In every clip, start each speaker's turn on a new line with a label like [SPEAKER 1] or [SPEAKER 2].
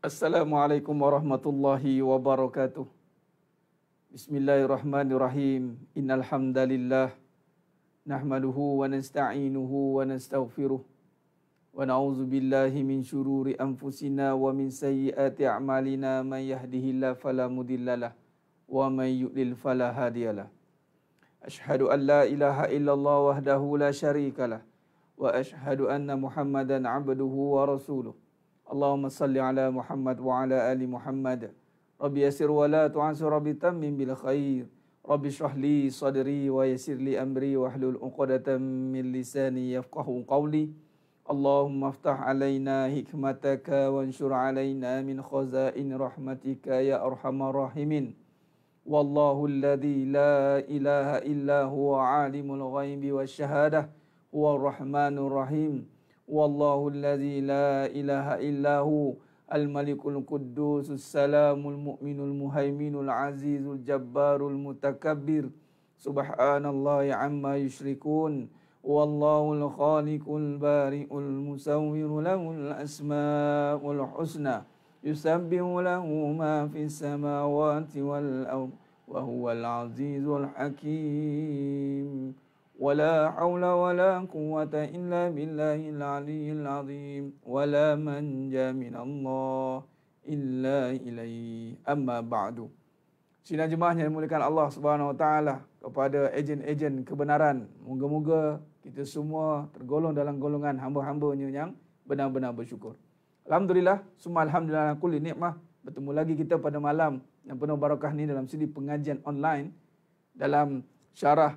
[SPEAKER 1] Assalamualaikum warahmatullahi wabarakatuh. Bismillahirrahmanirrahim. Innal hamdalillah nahmaduhu wa nasta'inuhu wa nastaghfiruh wa na'udzu billahi min syururi anfusina wa min sayyiati a'malina may yahdihillahu fala mudhillalah wa may yudlil fala hadiyalah. Asyhadu an la ilaha illallah wahdahu la syarikalah wa asyhadu anna Muhammadan 'abduhu wa rasuluh. Allahumma salli ala Muhammad wa ala ali Muhammad. Rabbi yassir wa la tu'assir, Rabbi tammim bil khair. Rabbi shrah li sadri wa yassir li amri wa hlul 'uqdatam min lisani yafqahu qawli. Allahumma aftah alaina hikmataka wa anshur alaina min khazain rahmatika ya arhamar rahimin. Wallahu alladhi la ilaha illa huwa alimul ghaibi wasyahadah huwa ar-rahmanur rahim. Wallahu alladzi la ilaha illahu al-malikul quddusus salamul mu'minul muhaiminul azizul jabbarul mutakabbir. Subhanallahi amma yusyrikun. Wallahul khaliqul bari'ul musawwiru lahul asmaul husna. Yusabbihu lahu ma fis samawati wal ardh wa huwal azizul hakim. ولا حول ولا قوة إلا بالله العلي العظيم ولا منجا من الله إلا إليه أما بعد. Sidang jemaah yang dimuliakan Allah Subhanahu Wa Taala, kepada ejen-ejen kebenaran, moga-moga kita semua tergolong dalam golongan hamba-hambanya yang benar-benar bersyukur. Alhamdulillah, semua alhamdulillah kulli nikmah. Bertemu lagi kita pada malam yang penuh barakah ni dalam siri pengajian online dalam syarah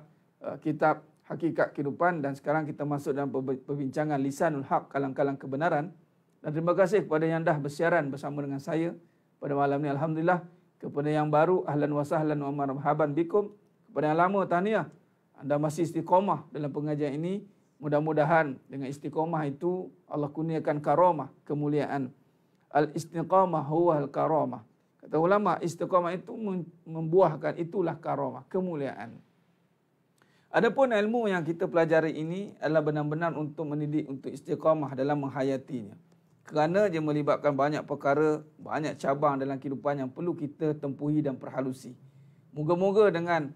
[SPEAKER 1] kitab Hakikat Kehidupan, dan sekarang kita masuk dalam perbincangan Lisanul Haq, kalang-kalang kebenaran. Dan terima kasih kepada yang dah bersiaran bersama dengan saya pada malam ni. Alhamdulillah. Kepada yang baru, ahlan wa sahlan wa marhaban bikum. Kepada yang lama, tahniah, anda masih istiqamah dalam pengajian ini. Mudah-mudahan dengan istiqamah itu Allah kurniakan karamah, kemuliaan. Al-istiqamah huwa al-karamah. Kata ulama, istiqamah itu membuahkan, itulah karamah, kemuliaan. Adapun ilmu yang kita pelajari ini adalah benar-benar untuk mendidik, untuk istiqamah dalam menghayatinya. Kerana dia melibatkan banyak perkara, banyak cabang dalam kehidupan yang perlu kita tempuhi dan perhalusi. Moga-moga dengan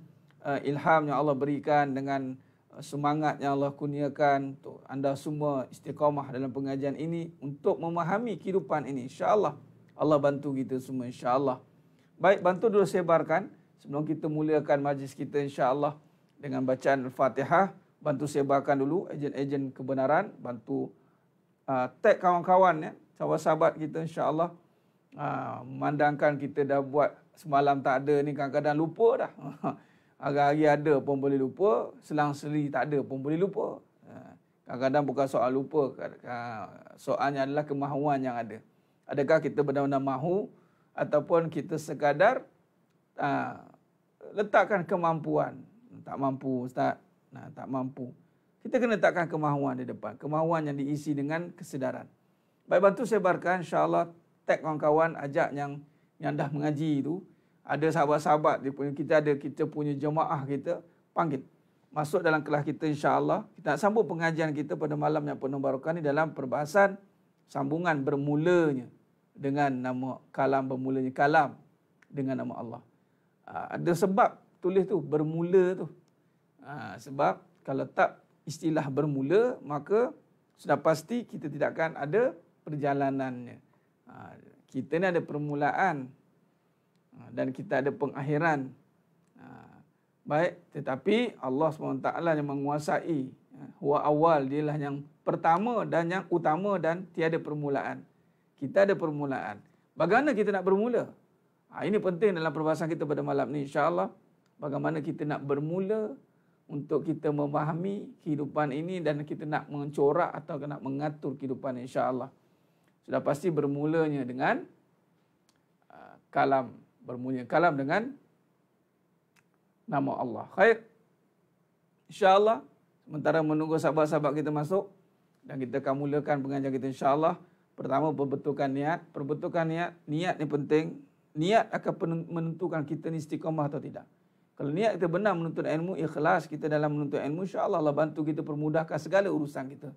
[SPEAKER 1] ilham yang Allah berikan, dengan semangat yang Allah kurniakan, untuk anda semua istiqamah dalam pengajian ini untuk memahami kehidupan ini. InsyaAllah Allah bantu kita semua, insyaAllah. Baik, bantu dulu sebarkan sebelum kita mulakan majlis kita, insyaAllah, dengan bacaan Al-Fatihah. Bantu sebarkan dulu, ejen-ejen kebenaran. Bantu tag kawan-kawan, ya, sahabat-sahabat kita, insyaAllah. Memandangkan kita dah buat semalam tak ada ni, kadang-kadang lupa dah. Hari-hari ada pun boleh lupa, selang-seli tak ada pun boleh lupa. Kadang-kadang bukan soal lupa, soalnya adalah kemahuan yang ada. Adakah kita benar-benar mahu, ataupun kita sekadar letakkan kemampuan. Tak mampu, Ustaz. Tak mampu. Kita kena letakkan kemahuan di depan. Kemahuan yang diisi dengan kesedaran. Baik, bantu sebarkan, insyaAllah. Tag kawan-kawan, ajak yang dah mengaji itu. Ada sahabat-sahabat, kita punya jemaah kita, panggil. Masuk dalam kelas kita, insyaAllah. Kita nak sambung pengajian kita pada malam yang penuh barakah ni dalam perbahasan sambungan bermulanya dengan nama kalam, bermulanya kalam dengan nama Allah. Ada sebab tulis tu, bermula tu. Sebab kalau tak istilah bermula, maka sudah pasti kita tidak akan ada perjalanannya. Kita ni ada permulaan dan kita ada pengakhiran. Baik, tetapi Allah SWT yang menguasai. Huwa awal, dialah yang pertama dan yang utama dan tiada permulaan. Kita ada permulaan. Bagaimana kita nak bermula? Ini penting dalam perbahasan kita pada malam ni, insyaAllah. Bagaimana kita nak bermula untuk kita memahami kehidupan ini dan kita nak mencorak atau nak mengatur kehidupan, insya-Allah. Sudah pasti bermulanya dengan kalam, bermulanya kalam dengan nama Allah. Khair. Insya-Allah, sementara menunggu sahabat-sahabat kita masuk dan kita akan mulakan pengajian kita, insya-Allah. Pertama, perbetulkan niat. Perbetulkan niat ni penting. Niat akan menentukan kita ni istiqamah atau tidak. Kalau niat kita benar menuntut ilmu, ikhlas kita dalam menuntut ilmu, insya-Allah Allah bantu kita permudahkan segala urusan kita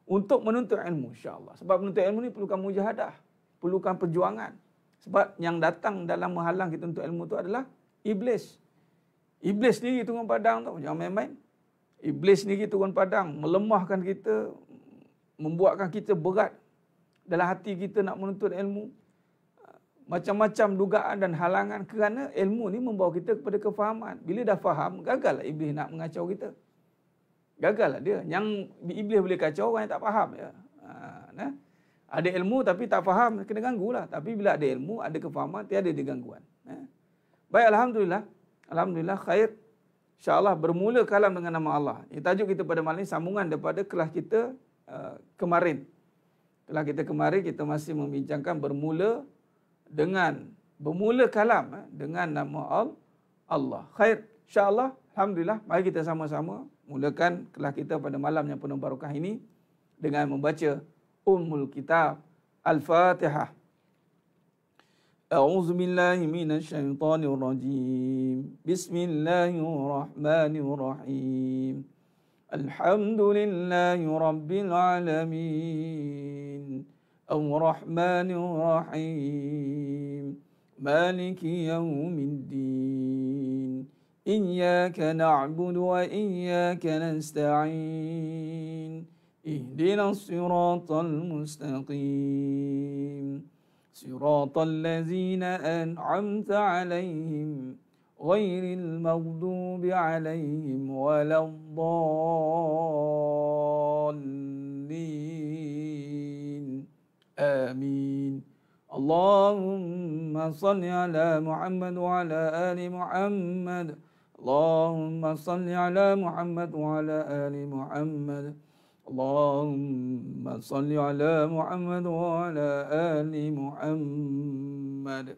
[SPEAKER 1] untuk menuntut ilmu, insya-Allah. Sebab menuntut ilmu ni perlukan mujahadah, perlukan perjuangan. Sebab yang datang dalam menghalang kita untuk ilmu tu adalah iblis. Iblis sendiri turun padang tau, jangan main-main. Iblis sendiri turun padang, melemahkan kita, membuatkan kita berat dalam hati kita nak menuntut ilmu. Macam-macam dugaan dan halangan kerana ilmu ni membawa kita kepada kefahaman. Bila dah faham, gagallah iblis nak mengacau kita. Gagallah dia. Yang iblis boleh kacau orang yang tak faham. Ya. Ada ilmu tapi tak faham, kena ganggulah. Tapi bila ada ilmu, ada kefahaman, tiada digangguan. Baik, Alhamdulillah. Alhamdulillah, khair. InsyaAllah bermula kalam dengan nama Allah. Ini tajuk kita pada malam ini sambungan daripada kelas kita kemarin. Kelas kita kemarin kita masih membincangkan bermula kalam dengan nama Allah. Khair. InsyaAllah, Alhamdulillah, mari kita sama-sama mulakan kelas kita pada malam yang penuh barakah ini dengan membaca Ummul Kitab Al-Fatihah. A'udzu billahi minasy syaithanir rajim. Bismillahirrahmanirrahim. Alhamdulillahi rabbil alamin. Ar-Rahmanir Rahim. Maliki yaumiddin. Iyyaka na'budu wa iyyaka nasta'in. Ihdinas siratal mustaqim. Siratal ladzina an'amta 'alaihim ghairil maghdubi 'alaihim waladdallin. Amin. Allahumma salli ala Muhammad wa ala ali Muhammad. Allahumma salli ala Muhammad wa ala ali Muhammad. Allahumma salli ala Muhammad wa ala ali Muhammad.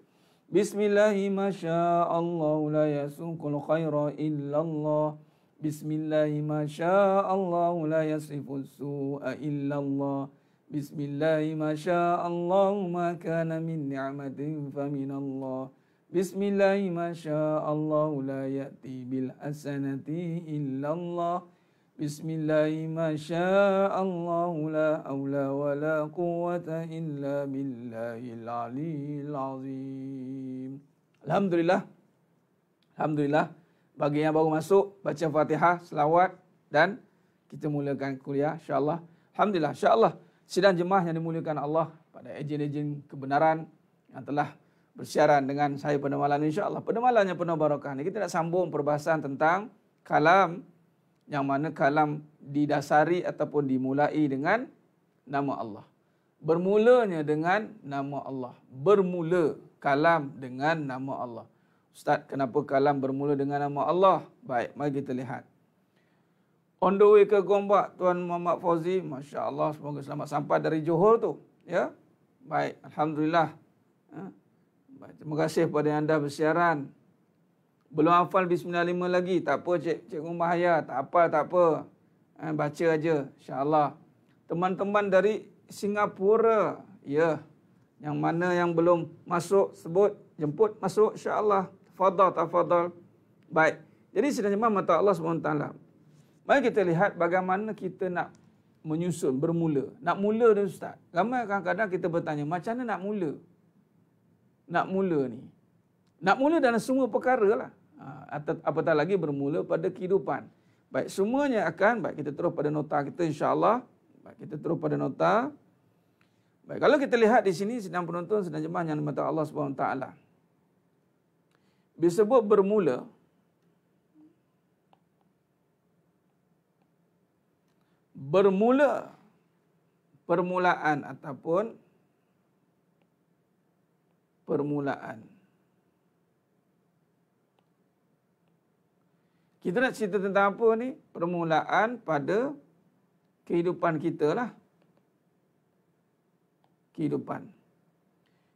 [SPEAKER 1] Bismillahi ma sya'allah la yasuqul khaira illallah. Bismillahi ma sya'allah la yasifus su'a illallah. Bismillahi ma sya'allah ma kana min ni'matin faminallah. Bismillahi ma sya'allah la ya'ti bil hasanati illallah. Bismillahi ma sya'allah la hawla wa la quwwata illa billahil aliyyil azim. Alhamdulillah. Alhamdulillah. Bagi yang baru masuk, baca Fatihah, selawat dan kita mulakan kuliah insya-Allah. Alhamdulillah, insya-Allah sidang jemaah yang dimuliakan Allah pada ejen-ejen kebenaran yang telah bersiaran dengan saya pada malam ini insya-Allah. Pada malam yang penuh barakah ni kita nak sambung perbahasan tentang kalam, yang mana kalam didasari ataupun dimulai dengan nama Allah. Bermulanya dengan nama Allah. Bermula kalam dengan nama Allah. Ustaz, kenapa kalam bermula dengan nama Allah? Baik, mari kita lihat. On the way ke Gombak, Tuan Muhammad Fauzi, Masya Allah, semoga selamat sampai dari Johor tu. Ya, baik, Alhamdulillah. Baik, terima kasih kepada anda bersiaran. Belum hafal Bismillah 5 lagi, tak apa Cikgu Mahaya, tak apa. Baca aja, insya-Allah. Teman-teman dari Singapura, ya, yang mana yang belum masuk sebut, jemput masuk insya-Allah. Tafadhal. Baik. Jadi sidang jemaah mata Allah SWT. Mari kita lihat bagaimana kita nak menyusun, bermula. Nak mula dah Ustaz. Ramai kadang-kadang kita bertanya, macam mana nak mula? Nak mula ni. Nak mula dalam semua perkara lah. Apatah lagi bermula pada kehidupan. Baik, semuanya akan, baik kita terus pada nota kita insya-Allah. Baik, kita terus pada nota. Baik, kalau kita lihat di sini sedang penonton, sedang jemaah yang dimata Allah SWT. Disebut bermula, permulaan ataupun permulaan. Kita nak cerita tentang apa ni? Permulaan pada kehidupan kita lah.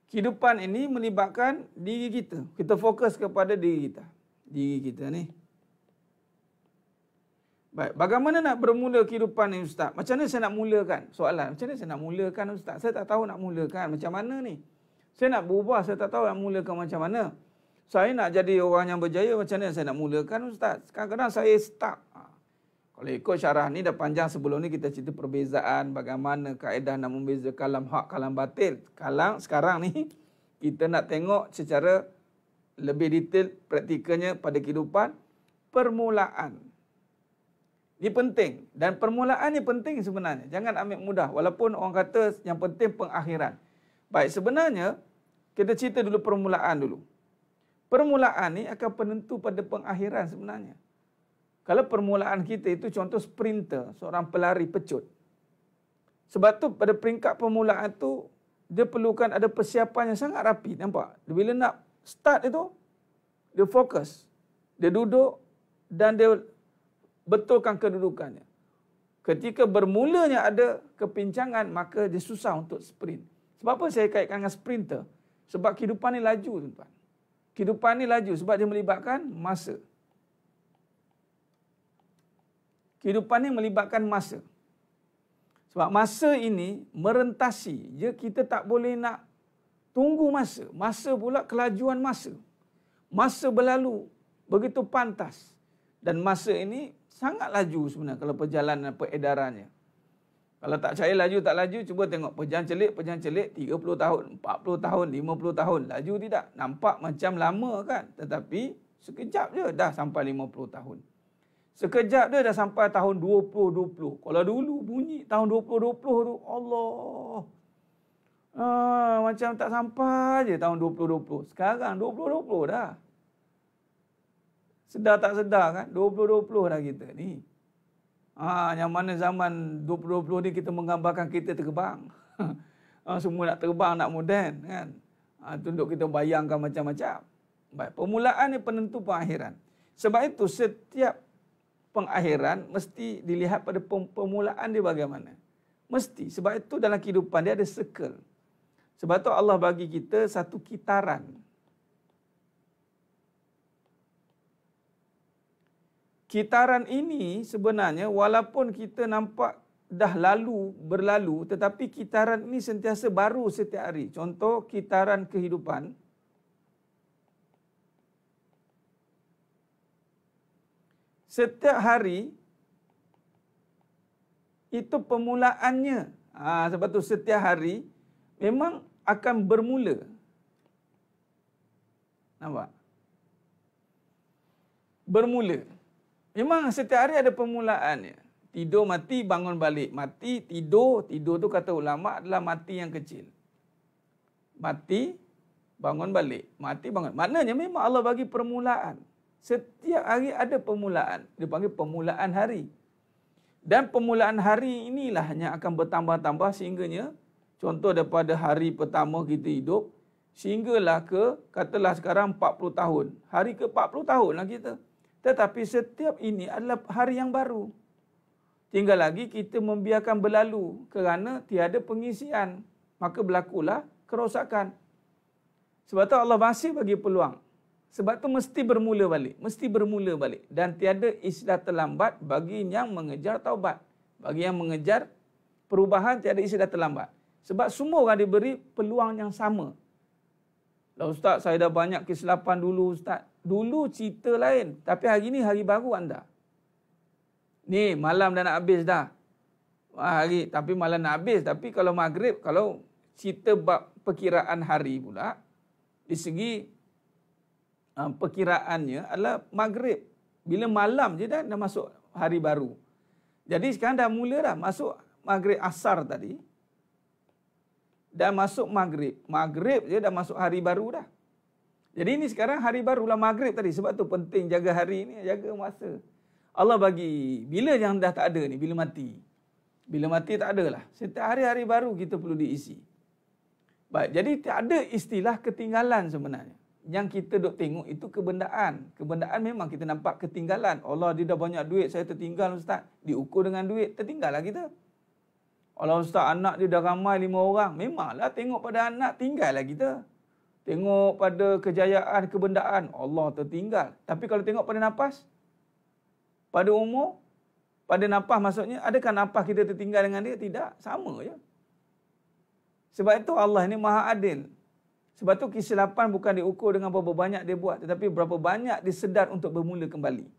[SPEAKER 1] Kehidupan ini melibatkan diri kita. Kita fokus kepada diri kita. Diri kita ni. Baik, bagaimana nak bermula kehidupan ni Ustaz? Macam mana saya nak mulakan? Soalan, macam mana saya nak mulakan Ustaz? Saya tak tahu nak mulakan macam mana ni. Saya nak berubah, saya tak tahu nak mulakan macam mana. Saya nak jadi orang yang berjaya, macam mana saya nak mulakan Ustaz? Kadang-kadang saya stuck. Kalau ikut syarah ni dah panjang, sebelum ni kita cerita perbezaan bagaimana kaedah nak membeza kalam hak, kalam batil. Sekarang ni kita nak tengok secara lebih detail praktikalnya pada kehidupan permulaan. Ini penting, dan permulaan ni penting sebenarnya. Jangan ambil mudah walaupun orang kata yang penting pengakhiran. Baik, sebenarnya kita cerita dulu permulaan dulu. Permulaan ni akan penentu pada pengakhiran sebenarnya. Kalau permulaan kita itu contoh sprinter, seorang pelari pecut. Sebab tu pada peringkat permulaan tu dia perlukan ada persiapan yang sangat rapi, nampak? Bila nak start itu, dia fokus. Dia duduk dan dia betulkan kedudukannya. Ketika bermulanya ada kepincangan, maka dia susah untuk sprint. Sebab apa saya kaitkan dengan sprinter? Sebab kehidupan ni laju, tuan-tuan. Kehidupan ni laju sebab dia melibatkan masa. Kehidupan ni melibatkan masa. Sebab masa ini merentasi. Kita tak boleh nak tunggu masa. Masa pula kelajuan masa. Masa berlalu begitu pantas. Dan masa ini sangat laju sebenarnya kalau perjalanan peredarannya. Kalau tak percaya laju tak laju, cuba tengok pejam celik 30 tahun, 40 tahun, 50 tahun. Laju tidak? Nampak macam lama kan? Tetapi sekejap je dah sampai 50 tahun. Sekejap dia dah sampai tahun 2020. Kalau dulu bunyi tahun 2020 tu, Allah. Macam tak sampai je tahun 2020. Sekarang 2020 dah. Sedar tak sedar kan? 2020 dah kita ni. Yang mana zaman 2020 ni kita menggambarkan kita terbang. Semua nak terbang, nak moden kan. Tunduk kita bayangkan macam-macam. Baik, permulaan ni penentu pengakhiran. Sebab itu setiap pengakhiran mesti dilihat pada permulaan dia bagaimana. Mesti. Sebab itu dalam kehidupan dia ada circle. Sebab itu Allah bagi kita satu kitaran. Kitaran ini sebenarnya walaupun kita nampak dah berlalu, tetapi kitaran ini sentiasa baru setiap hari. Contoh kitaran kehidupan. Setiap hari itu permulaannya. Sebab tu setiap hari memang akan bermula. Nampak? Bermula. Memang setiap hari ada permulaannya. Tidur, mati, bangun balik. Mati, tidur. Tidur tu kata ulama adalah mati yang kecil. Mati, bangun balik. Mati, bangun. Maknanya memang Allah bagi permulaan. Setiap hari ada permulaan. Dia panggil permulaan hari. Dan permulaan hari inilah yang akan bertambah-tambah sehingganya, contoh daripada hari pertama kita hidup, sehinggalah ke, katalah sekarang 40 tahun. Hari ke 40 tahun lah kita. Tetapi setiap ini adalah hari yang baru. Tinggal lagi kita membiarkan berlalu kerana tiada pengisian. Maka berlakulah kerosakan. Sebab tu Allah masih bagi peluang. Sebab tu mesti bermula balik. Mesti bermula balik. Dan tiada istilah terlambat bagi yang mengejar taubat. Bagi yang mengejar perubahan, tiada istilah terlambat. Sebab semua orang diberi peluang yang sama. Lah Ustaz, saya dah banyak kesilapan dulu Ustaz. Dulu cerita lain. Tapi hari ni hari baru anda. Ni malam dah nak habis dah. Tapi malam nak habis. Tapi kalau maghrib, kalau cerita bab perkiraan hari pula, di segi perkiraannya adalah maghrib. Bila malam je dah masuk hari baru. Jadi sekarang dah mula dah masuk maghrib asar tadi. Dah masuk maghrib. Maghrib je dah masuk hari baru dah. Jadi ini sekarang hari barulah maghrib tadi. Sebab tu penting jaga hari ni, jaga masa. Allah bagi, bila yang dah tak ada ni, bila mati. Bila mati tak ada lah. Setiap hari-hari baru kita perlu diisi. Baik, jadi tak ada istilah ketinggalan sebenarnya. Yang kita duk tengok itu kebendaan. Kebendaan memang kita nampak ketinggalan. Allah, dia dah banyak duit, saya tertinggal Ustaz. Diukur dengan duit, tertinggal lah kita. Allah Ustaz, anak dia dah ramai 5 orang. Memanglah tengok pada anak, tinggal lah kita. Tengok pada kejayaan, kebendaan, Allah tertinggal. Tapi kalau tengok pada nafas, pada umur, pada nafas maksudnya, adakah nafas kita tertinggal dengan dia? Tidak, sama je. Sebab itu Allah ini maha adil. Sebab itu kesilapan bukan diukur dengan berapa banyak dia buat, tetapi berapa banyak dia sedar untuk bermula kembali.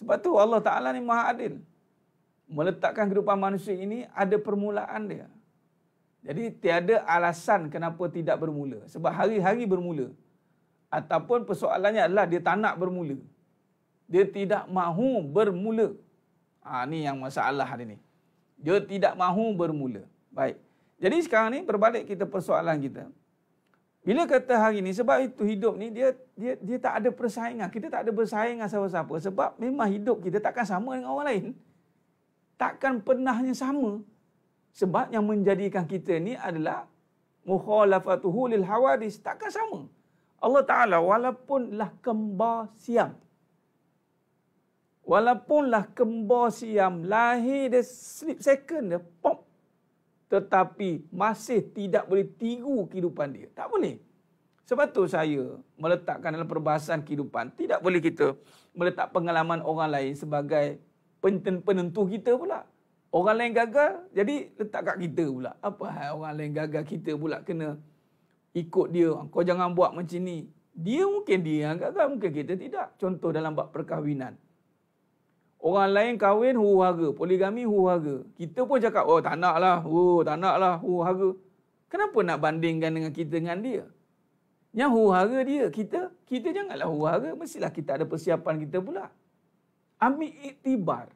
[SPEAKER 1] Sebab tu Allah Ta'ala ni maha adil. Meletakkan kehidupan manusia ini ada permulaan dia. Jadi tiada alasan kenapa tidak bermula. Sebab hari-hari bermula. Ataupun persoalannya adalah dia tak nak bermula. Dia tidak mahu bermula. Ni yang masalah hari ni. Dia tidak mahu bermula. Baik. Jadi sekarang ni berbalik kita persoalan kita. Bila kata hari ni, sebab itu hidup ni dia tak ada persaingan. Kita tak ada bersaing dengan siapa-siapa. Sebab memang hidup kita takkan sama dengan orang lain. Takkan pernahnya sama. Sebab yang menjadikan kita ni adalah mukhalafatuhu lil hawadis. Takkan sama. Allah Ta'ala walaupunlah kembar siam. Walaupunlah kembar siam lahir dia slip second dia pop. Tetapi masih tidak boleh tiru kehidupan dia. Tak boleh. Sebab tu saya meletakkan dalam perbahasan kehidupan. Tidak boleh kita meletak pengalaman orang lain sebagai penentu kita pula. Orang lain gagal, jadi letak kat kita pula. Apa hal orang lain gagal, kita pula kena ikut dia. Kau jangan buat macam ni. Dia mungkin dia yang gagal, mungkin kita tidak. Contoh dalam bab perkahwinan. Orang lain kahwin huru-hara, poligami huru-hara. Kita pun cakap, oh tak nak lah, huru-hara. Kenapa nak bandingkan dengan kita dengan dia? Yang huru-hara dia, kita janganlah huru-hara. Mestilah kita ada persiapan kita pula. Ambil iktibar.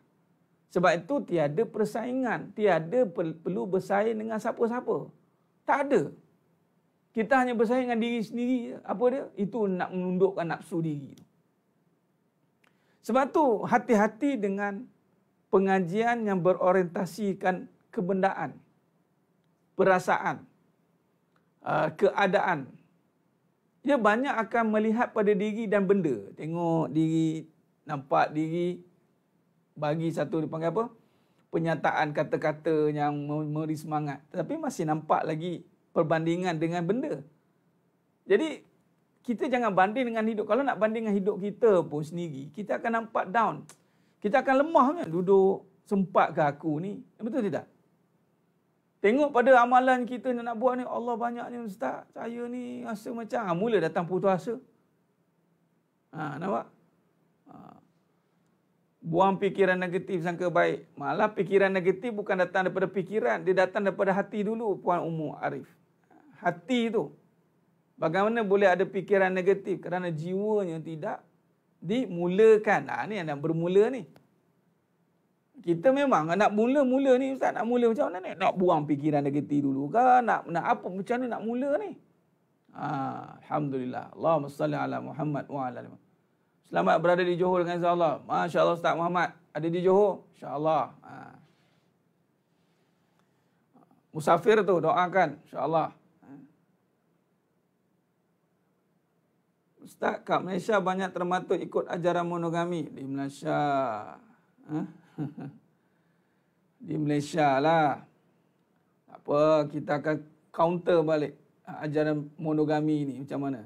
[SPEAKER 1] Sebab itu tiada persaingan. Tiada perlu bersaing dengan siapa-siapa. Tak ada. Kita hanya bersaing dengan diri sendiri. Apa dia? Itu nak menundukkan nafsu diri. Sebab tu hati-hati dengan pengajian yang berorientasikan kebendaan, perasaan, keadaan. Dia banyak akan melihat pada diri dan benda. Tengok diri, nampak diri, bagi satu dipanggil apa? Penyataan kata-kata yang memberi semangat. Tapi masih nampak lagi perbandingan dengan benda. Jadi kita jangan banding dengan hidup. Kalau nak banding dengan hidup kita pun sendiri, kita akan nampak down. Kita akan lemah kan? Duduk, sempat ke aku ni? Betul tidak? Tengok pada amalan kita yang nak buat ni, Allah banyaknya ustaz. Saya ni rasa macam, mula datang putus asa. Nampak? Buang fikiran negatif sangka baik. Malah fikiran negatif bukan datang daripada fikiran. Dia datang daripada hati dulu, Puan Ummu Arif. Hati tu. Bagaimana boleh ada fikiran negatif? Kerana jiwanya tidak dimulakan. Ni yang bermula ni. Kita memang nak mula-mula ni ustaz. Nak mula macam mana ni? Nak buang fikiran negatif dulu ke? Nak apa? Macam mana nak mula ni? Alhamdulillah. Allahumma salli ala Muhammad wa ala alihi. Selamat berada di Johor dengan insya-Allah. Masya-Allah Ustaz Muhammad ada di Johor. Insya-Allah. Musafir tu doakan insya-Allah. Ustaz, kat Malaysia banyak termaktub ikut ajaran monogami. Di Malaysia. Di Malaysia lah. Apa, kita akan counter balik ajaran monogami ni macam mana.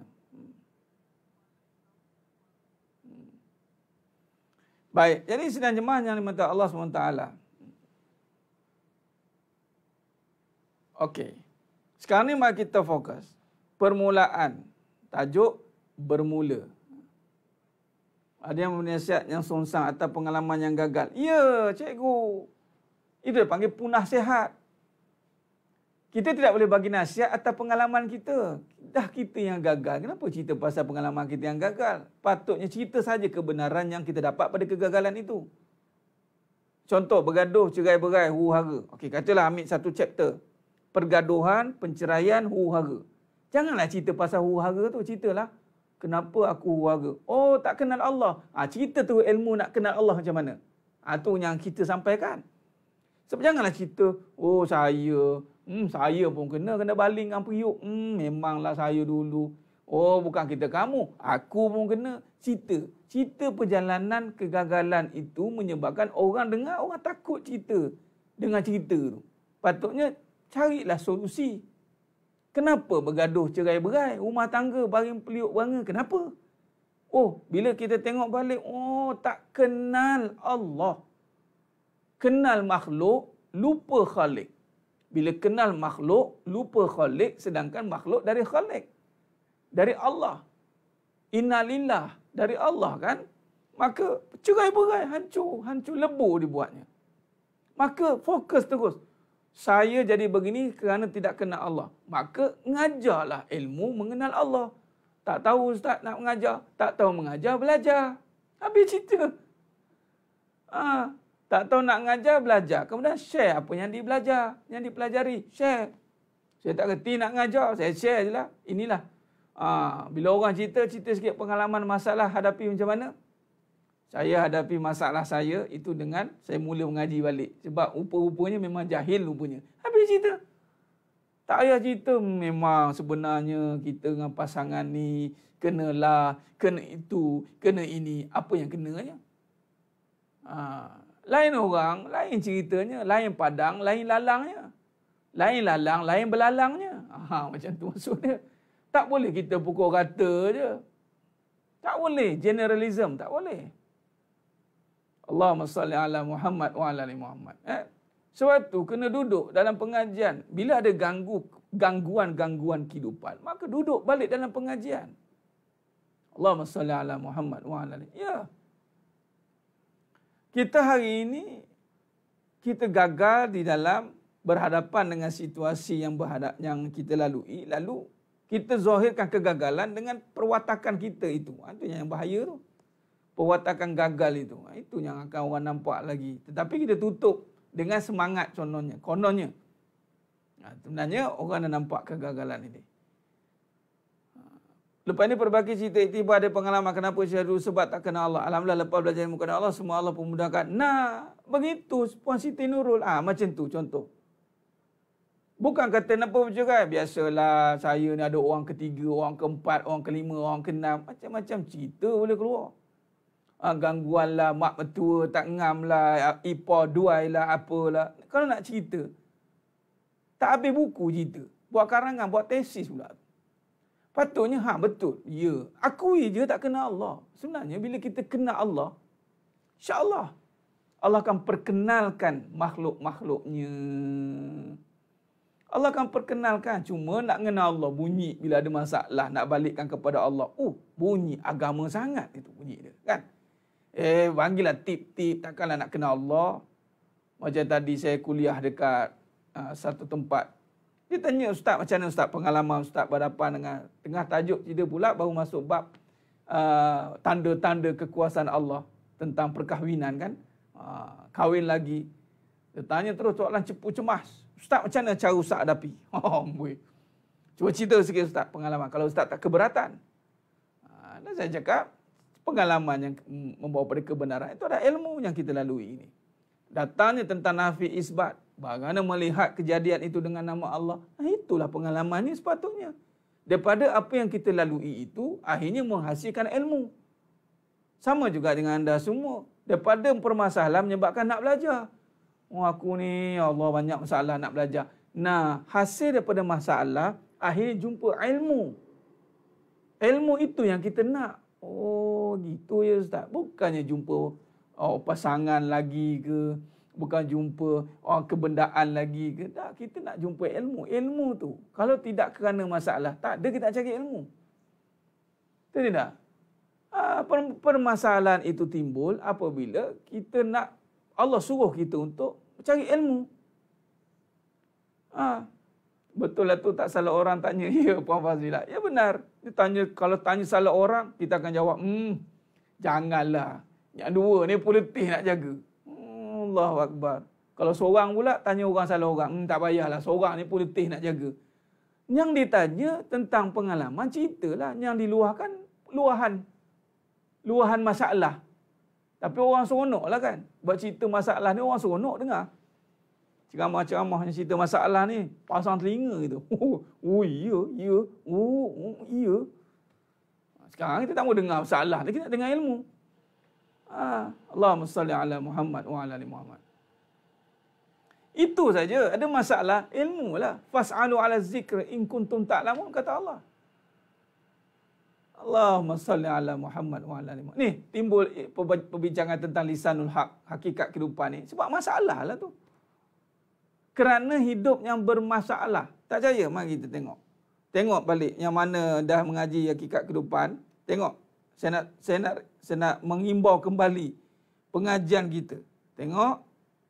[SPEAKER 1] Baik, jadi sidang jemaah yang dimata Allah SWT. Okey. Sekarang ni mari kita fokus. Permulaan. Tajuk bermula. Ada yang menasihat yang songsang atau pengalaman yang gagal. Ya, cikgu. Itu dia panggil punah sihat. Kita tidak boleh bagi nasihat atas pengalaman kita. Dah kita yang gagal. Kenapa cerita pasal pengalaman kita yang gagal? Patutnya cerita saja kebenaran yang kita dapat pada kegagalan itu. Contoh, bergaduh, cerai-berai, huru-hara. Okey, katalah ambil satu chapter. Pergaduhan, penceraian, huru-hara. Janganlah cerita pasal huru-hara tu. Ceritalah, kenapa aku huru-hara? Oh, tak kenal Allah. Cerita tu ilmu nak kenal Allah macam mana. Tu yang kita sampaikan. Sebab janganlah cerita, oh saya pun kena baling dengan periuk. Memanglah saya dulu. Oh, bukan kita kamu. Aku pun kena. Cerita perjalanan kegagalan itu menyebabkan orang dengar, orang takut cerita dengan cerita tu. Patutnya carilah solusi. Kenapa bergaduh cerai-berai? Rumah tangga baring periuk bangga. Kenapa? Oh, bila kita tengok balik, oh tak kenal Allah. Kenal makhluk, lupa Khalik. Bila kenal makhluk, lupa Khalik, sedangkan makhluk dari Khalik. Dari Allah. Innalillah, dari Allah kan? Maka cerai-berai, hancur lebur dibuatnya. Maka fokus terus. Saya jadi begini kerana tidak kenal Allah. Maka ngajarlah ilmu mengenal Allah. Tak tahu ustaz nak mengajar, tak tahu mengajar, belajar. Habis cerita. Tak tahu nak mengajar, belajar. Kemudian share apa yang dibelajar, yang dipelajari. Share. Saya tak kerti nak mengajar, saya share je lah. Inilah. Bila orang cerita sikit pengalaman masalah hadapi macam mana. Saya hadapi masalah saya itu dengan saya mula mengaji balik. Sebab rupa-rupanya memang jahil rupanya. Habis cerita. Tak payah cerita memang sebenarnya kita dengan pasangan ni kenalah, kena itu, kena ini. Apa yang kenanya? Lain orang, lain ceritanya, lain padang, lain lalangnya. Lain lalang, lain belalangnya. Macam tu maksudnya. Tak boleh kita pukul rata je. Tak boleh. Generalism, tak boleh. Allahumma salli ala Muhammad wa ala ali Muhammad. Sebab tu kena duduk dalam pengajian. Bila ada gangguan-gangguan kehidupan, maka duduk balik dalam pengajian. Allahumma salli ala Muhammad wa ala ali. Ya. Kita hari ini, kita gagal di dalam berhadapan dengan situasi yang kita lalui. Lalu, kita zahirkan kegagalan dengan perwatakan kita itu. Itu yang bahaya tu. Perwatakan gagal itu. Itu yang akan orang nampak lagi. Tetapi kita tutup dengan semangat kononnya. Sebenarnya orang dah nampak kegagalan ini. Lepas ni berbagi cerita iktibar ada pengalaman kenapa syahdu sebab tak kenal Allah. Alhamdulillah lepas belajar ilmu kenal Allah semua Allah pun mudahkan. Nah, begitu Puan Siti Nurul. Macam tu contoh. Bukan kata kenapa bercerai. Biasalah saya ni ada orang ketiga, orang keempat, orang kelima, orang keenam. Macam-macam cerita boleh keluar. Gangguan lah, mak mertua tak ngam lah, ipar duai lah, apalah. Kalau nak cerita, tak habis buku cerita. Buat karangan, buat tesis pula. Patutnya, betul. Ya, akui je tak kenal Allah. Sebenarnya bila kita kenal Allah, insya-Allah Allah akan perkenalkan makhluk-makhluknya. Allah akan perkenalkan. Cuma nak kenal Allah, bunyi bila ada masalah, nak balikkan kepada Allah. Bunyi agama sangat itu bunyi dia. Kan? Panggillah tip-tip. Takkanlah nak kenal Allah. Macam tadi saya kuliah dekat satu tempat. Dia tanya, Ustaz macam mana Ustaz pengalaman Ustaz berhadapan dengan tengah tajuk cerita pula baru masuk bab tanda-tanda kekuasaan Allah tentang perkahwinan kan. Kahwin lagi. Dia tanya terus soalan cepu cemas. Ustaz macam mana cara Ustaz hadapi? Cuba cerita sikit Ustaz pengalaman. Kalau Ustaz tak keberatan. Dan saya cakap, pengalaman yang membawa pada kebenaran itu ada ilmu yang kita lalui ini. Datangnya tentang nafi isbat. Bagaimana melihat kejadian itu dengan nama Allah. Itulah pengalamannya sepatutnya. Daripada apa yang kita lalui itu, akhirnya menghasilkan ilmu. Sama juga dengan anda semua. Daripada permasalahan menyebabkan nak belajar. Aku ni, ya Allah banyak masalah nak belajar. Nah, hasil daripada masalah, akhirnya jumpa ilmu. Ilmu itu yang kita nak. Gitu ya Ustaz. Bukannya jumpa pasangan lagi ke. Bukan jumpa kebendaan lagi ke. Tak, kita nak jumpa ilmu. Ilmu tu. Kalau tidak kerana masalah, tak ada kita nak cari ilmu. Betul tidak? Permasalahan itu timbul apabila kita nak Allah suruh kita untuk cari ilmu. Betul lah tu tak salah orang tanya. Ya Puan Fazilah. Ya benar. Dia tanya, kalau tanya salah orang, kita akan jawab, janganlah. Yang dua ni politik nak jaga. Allahu Akbar. Kalau seorang pula tanya orang salah orang, tak payahlah. Seorang ni politik nak jaga. Yang ditanya tentang pengalaman, ceritalah. Yang diluahkan, luahan masalah. Tapi orang seronok lah kan. Buat cerita masalah ni orang seronok dengar. Ceramah-ceramah yang cerita masalah ni. Pasang telinga gitu. Ya. Sekarang kita tak mau dengar masalah. Kita nak dengar ilmu. Allahumma salli ala Muhammad wa ala ali Muhammad. Itu saja. Ada masalah ilmu lah. Fas'alu ala zikr in kuntum ta'lamun kata Allah. Allahumma salli ala Muhammad wa ala ali Muhammad. Ni timbul perbincangan tentang lisanul haq, hakikat kehidupan ni. Sebab masalah lah tu. Kerana hidup yang bermasalah. Tak percaya? Mari kita tengok. Tengok balik yang mana dah mengaji hakikat kehidupan. Tengok Saya nak mengimbau kembali pengajian kita. Tengok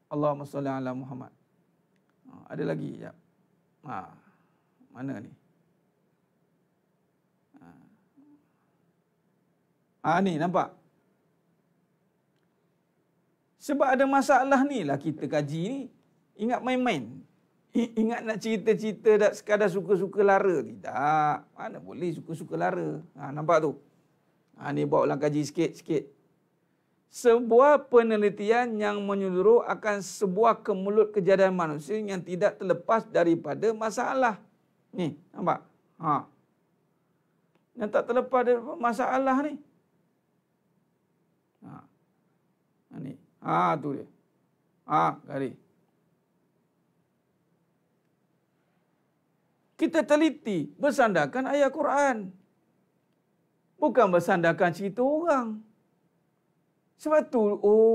[SPEAKER 1] Allahumma salli ala Muhammad. Ada lagi jap. Mana ni? Ni nampak? Sebab ada masalah ni lah kita kaji ni. Ingat main-main. Ingat nak cerita-cerita tak sekadar suka-suka lara. Tidak. Mana boleh suka-suka lara. Nampak tu? Ni bawa ulang kaji sikit-sikit. Sebuah penelitian yang menyeluruh akan sebuah kemulut kejadian manusia yang tidak terlepas daripada masalah. Ni, nampak? Yang tak terlepas daripada masalah ni. Ni. Tu dia. Garis. Kita teliti bersandarkan ayat Quran. Bukan bersandarkan cerita orang. Sebab tu,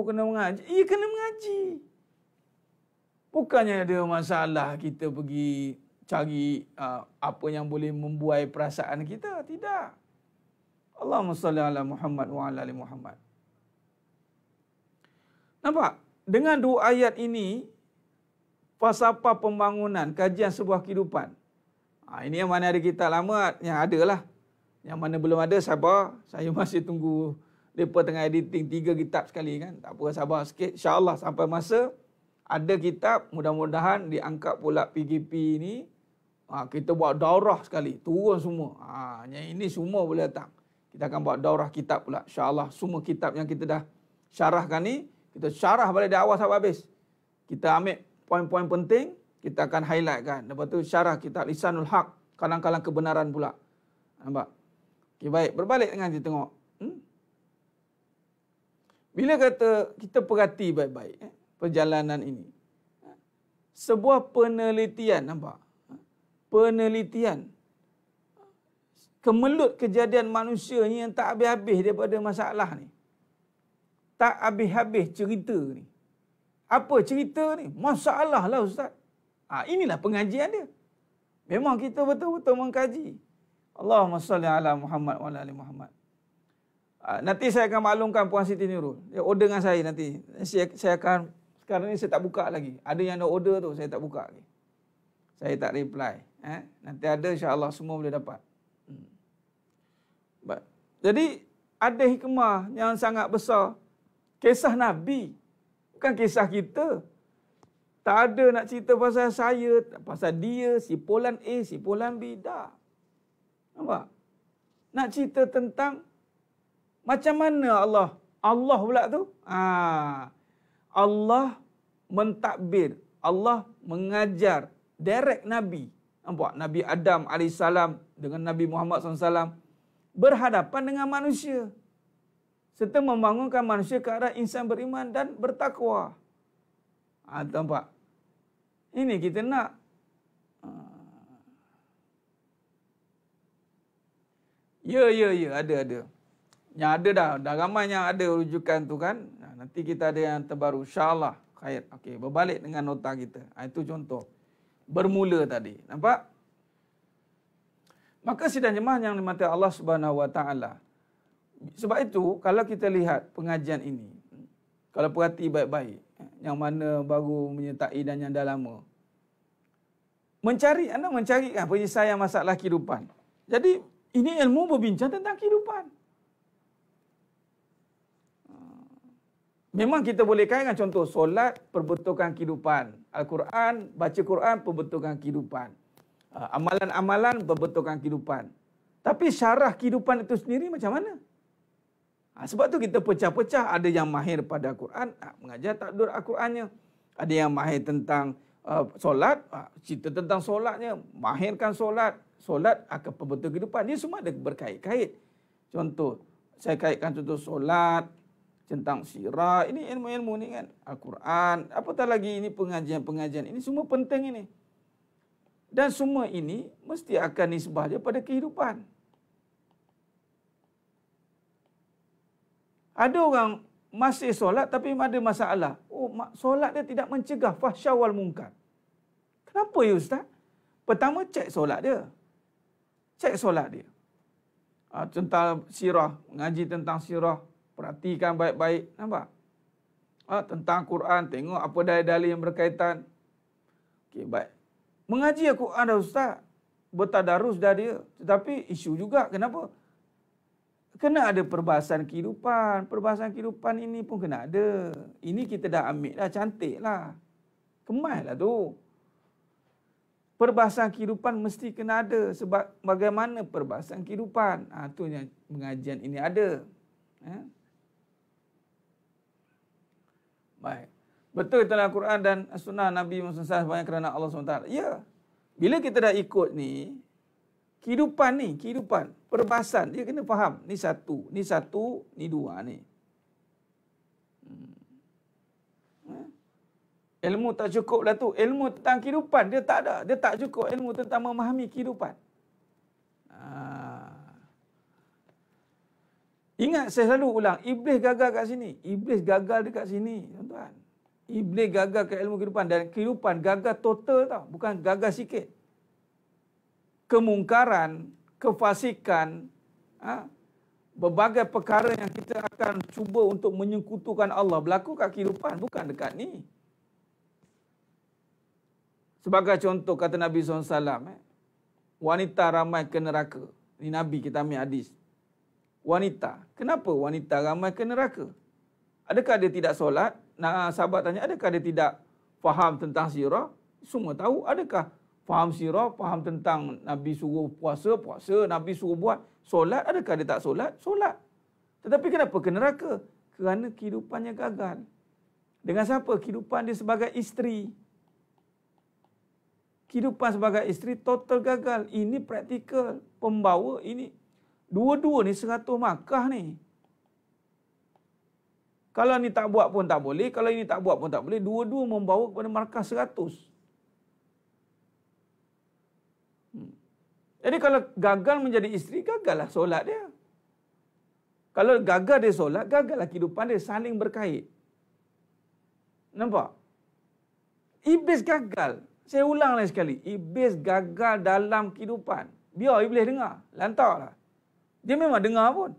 [SPEAKER 1] kena mengaji. Kena mengaji. Bukannya ada masalah kita pergi cari apa yang boleh membuai perasaan kita. Tidak. Allahumma salli ala Muhammad wa ala ali Muhammad. Nampak? Dengan dua ayat ini, falsafah pembangunan, kajian sebuah kehidupan. Ini yang mana ada kitab lama, yang ada lah. Yang mana belum ada, sabar. Saya masih tunggu mereka tengah editing 3 kitab sekali kan. Tak apa, sabar sikit. InsyaAllah sampai masa ada kitab, mudah-mudahan diangkat pula PGP ni. Kita buat daurah sekali, turun semua. Yang ini semua boleh datang. Kita akan buat daurah kitab pula. InsyaAllah semua kitab yang kita dah syarahkan ni, kita syarah balik dari awal sampai habis. Kita ambil poin-poin penting, kita akan highlight kan. Lepas tu syarah kitab Lisanul Haq, kalang-kalang kebenaran pula. Nampak? Okay, baik, berbalik dengan kita tengok. Bila kata kita perhati baik-baik perjalanan ini. Sebuah penelitian, nampak? Penelitian. Kemelut kejadian manusia ni yang tak habis-habis daripada masalah ni. Tak habis-habis cerita ni. Apa cerita ni? Masalah lah Ustaz. Inilah pengajian dia. Memang kita betul-betul mengkaji. Allahumma salli ala Muhammad wa ala ali Muhammad. Nanti saya akan maklumkan Puan Siti Nurul. Dia order dengan saya nanti. Saya akan, sekarang ni saya tak buka lagi. Ada yang ada order tu, saya tak buka lagi. Saya tak reply. Nanti ada, insyaAllah semua boleh dapat. Jadi, ada hikmah yang sangat besar. Kisah Nabi. Bukan kisah kita. Tak ada nak cerita pasal saya, pasal dia, si Polan A, si Polan B. Tak. Nampak? Nak cerita tentang macam mana Allah pula tu? Allah mentadbir. Allah mengajar direct Nabi. Nampak? Nabi Adam AS dengan Nabi Muhammad SAW berhadapan dengan manusia. Serta membangunkan manusia ke arah insan beriman dan bertakwa. Nampak? Ini kita nak. Ya, ada. Yang ada dah ramai yang ada rujukan tu kan. Nanti kita ada yang terbaru. InsyaAllah. Khair. Okey, berbalik dengan nota kita. Itu contoh. Bermula tadi. Nampak? Maka sidang jemaah yang dimati Allah Subhanahu Wa Taala. Sebab itu, kalau kita lihat pengajian ini, kalau perhati baik-baik, yang mana baru menyertai dan yang dah lama, anda mencari penyelesaian masalah kehidupan. Jadi, ini ilmu berbincang tentang kehidupan. Memang kita boleh kaitkan contoh solat perbetulkan kehidupan. Al-Quran, baca Quran perbetulkan kehidupan. Amalan-amalan perbetulkan kehidupan. Tapi syarah kehidupan itu sendiri macam mana? Sebab tu kita pecah-pecah. Ada yang mahir pada Al-Quran, mengajar takdur Al-Qurannya. Ada yang mahir tentang solat, cerita tentang solatnya, mahirkan solat. Solat akan perbetul kehidupan. Dia semua ada berkait-kait. Contoh, saya kaitkan contoh solat, tentang sirah, ini ilmu-ilmu ni kan, Al-Quran, apatah lagi ini pengajian-pengajian, ini semua penting ini. Dan semua ini mesti akan nisbah dia pada kehidupan. Ada orang masih solat tapi ada masalah. Solat dia tidak mencegah fahsya wal munkar. Kenapa ya Ustaz? Pertama cek solat dia. Cek solat dia. Tentang sirah, mengaji tentang sirah, perhatikan baik-baik, nampak? Tentang Quran, tengok apa dalil-dalil yang berkaitan. Okey, baik. Mengaji Al-Quran dah ustaz, bertadarus dah dia, tetapi isu juga kenapa? Kena ada perbahasan kehidupan. Perbahasan kehidupan ini pun kena ada. Ini kita dah ambil dah, cantik lah. Kemas lah tu. Perbahasan kehidupan mesti kena ada. Sebab bagaimana perbahasan kehidupan. Itu yang pengajian ini ada. Baik. Betul dalam Al-Quran dan Sunnah Nabi Muhammad SAW kerana Allah SWT. Ya. Bila kita dah ikut ni, kehidupan, perbahasan, dia kena faham. Ni satu, ni dua ni. Ilmu tak cukup lah tu. Ilmu tentang kehidupan, dia tak ada. Dia tak cukup ilmu tentang memahami kehidupan. Ingat, saya selalu ulang, Iblis gagal kat sini. Iblis gagal dekat sini, tuan-tuan. Iblis gagal ke ilmu kehidupan. Dan kehidupan gagal total tau. Bukan gagal sikit. Kemungkaran, kefasikan, berbagai perkara yang kita akan cuba untuk menyekutukan Allah berlaku kat kehidupan, bukan dekat ni. Sebagai contoh kata Nabi SAW, wanita ramai ke neraka. Ini Nabi, kita ambil hadis. Wanita. Kenapa wanita ramai ke neraka? Adakah dia tidak solat? Sahabat tanya, adakah dia tidak faham tentang sirah? Semua tahu. Adakah faham sirah, faham tentang Nabi suruh puasa, Nabi suruh buat solat, adakah dia tak solat? Solat. Tetapi kenapa ke neraka? Kerana kehidupannya gagal. Dengan siapa? Kehidupan dia sebagai isteri. Kehidupan sebagai isteri total gagal. Ini praktikal. Pembawa ini. Dua-dua ni 100 markah ni. Kalau ni tak buat pun tak boleh. Kalau ini tak buat pun tak boleh. Dua-dua membawa kepada markah 100. Jadi kalau gagal menjadi isteri, gagallah solat dia. Kalau gagal dia solat, gagallah kehidupan dia. Saling berkait. Nampak? Iblis gagal. Saya ulang lagi sekali. Iblis gagal dalam kehidupan. Biar Iblis dengar. Lantaklah. Dia memang dengar pun.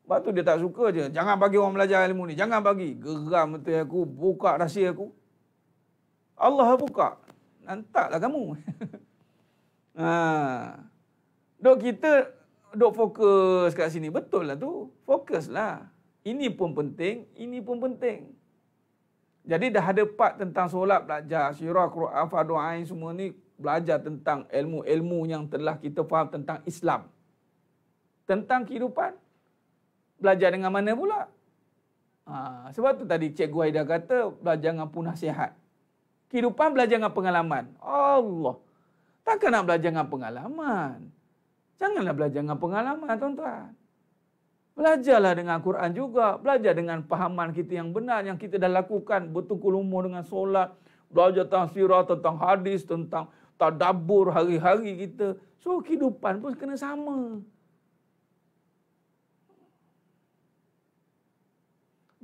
[SPEAKER 1] Sebab tu dia tak suka je. Jangan bagi orang belajar ilmu ni. Jangan bagi. Geram betul aku. Buka rahsia aku. Allah buka. Lantaklah kamu. Dok kita dok fokus kat sini. Betul lah tu. Fokuslah. Ini pun penting. Ini pun penting. Jadi dah ada part tentang solat belajar. Sirah, Quran, Fardu Ain semua ni. Belajar tentang ilmu-ilmu yang telah kita faham tentang Islam. Tentang kehidupan. Belajar dengan mana pula? Sebab tu tadi Cikgu Aida kata, belajar dengan punah sihat. Kehidupan belajar dengan pengalaman. Allah. Takkan nak belajar dengan pengalaman. Janganlah belajar dengan pengalaman, tuan-tuan. Belajarlah dengan Quran juga. Belajar dengan pahaman kita yang benar, yang kita dah lakukan. Bertukul umur dengan solat. Belajar tentang sirah, tentang hadis, tentang tadabbur hari-hari kita. So, kehidupan pun kena sama.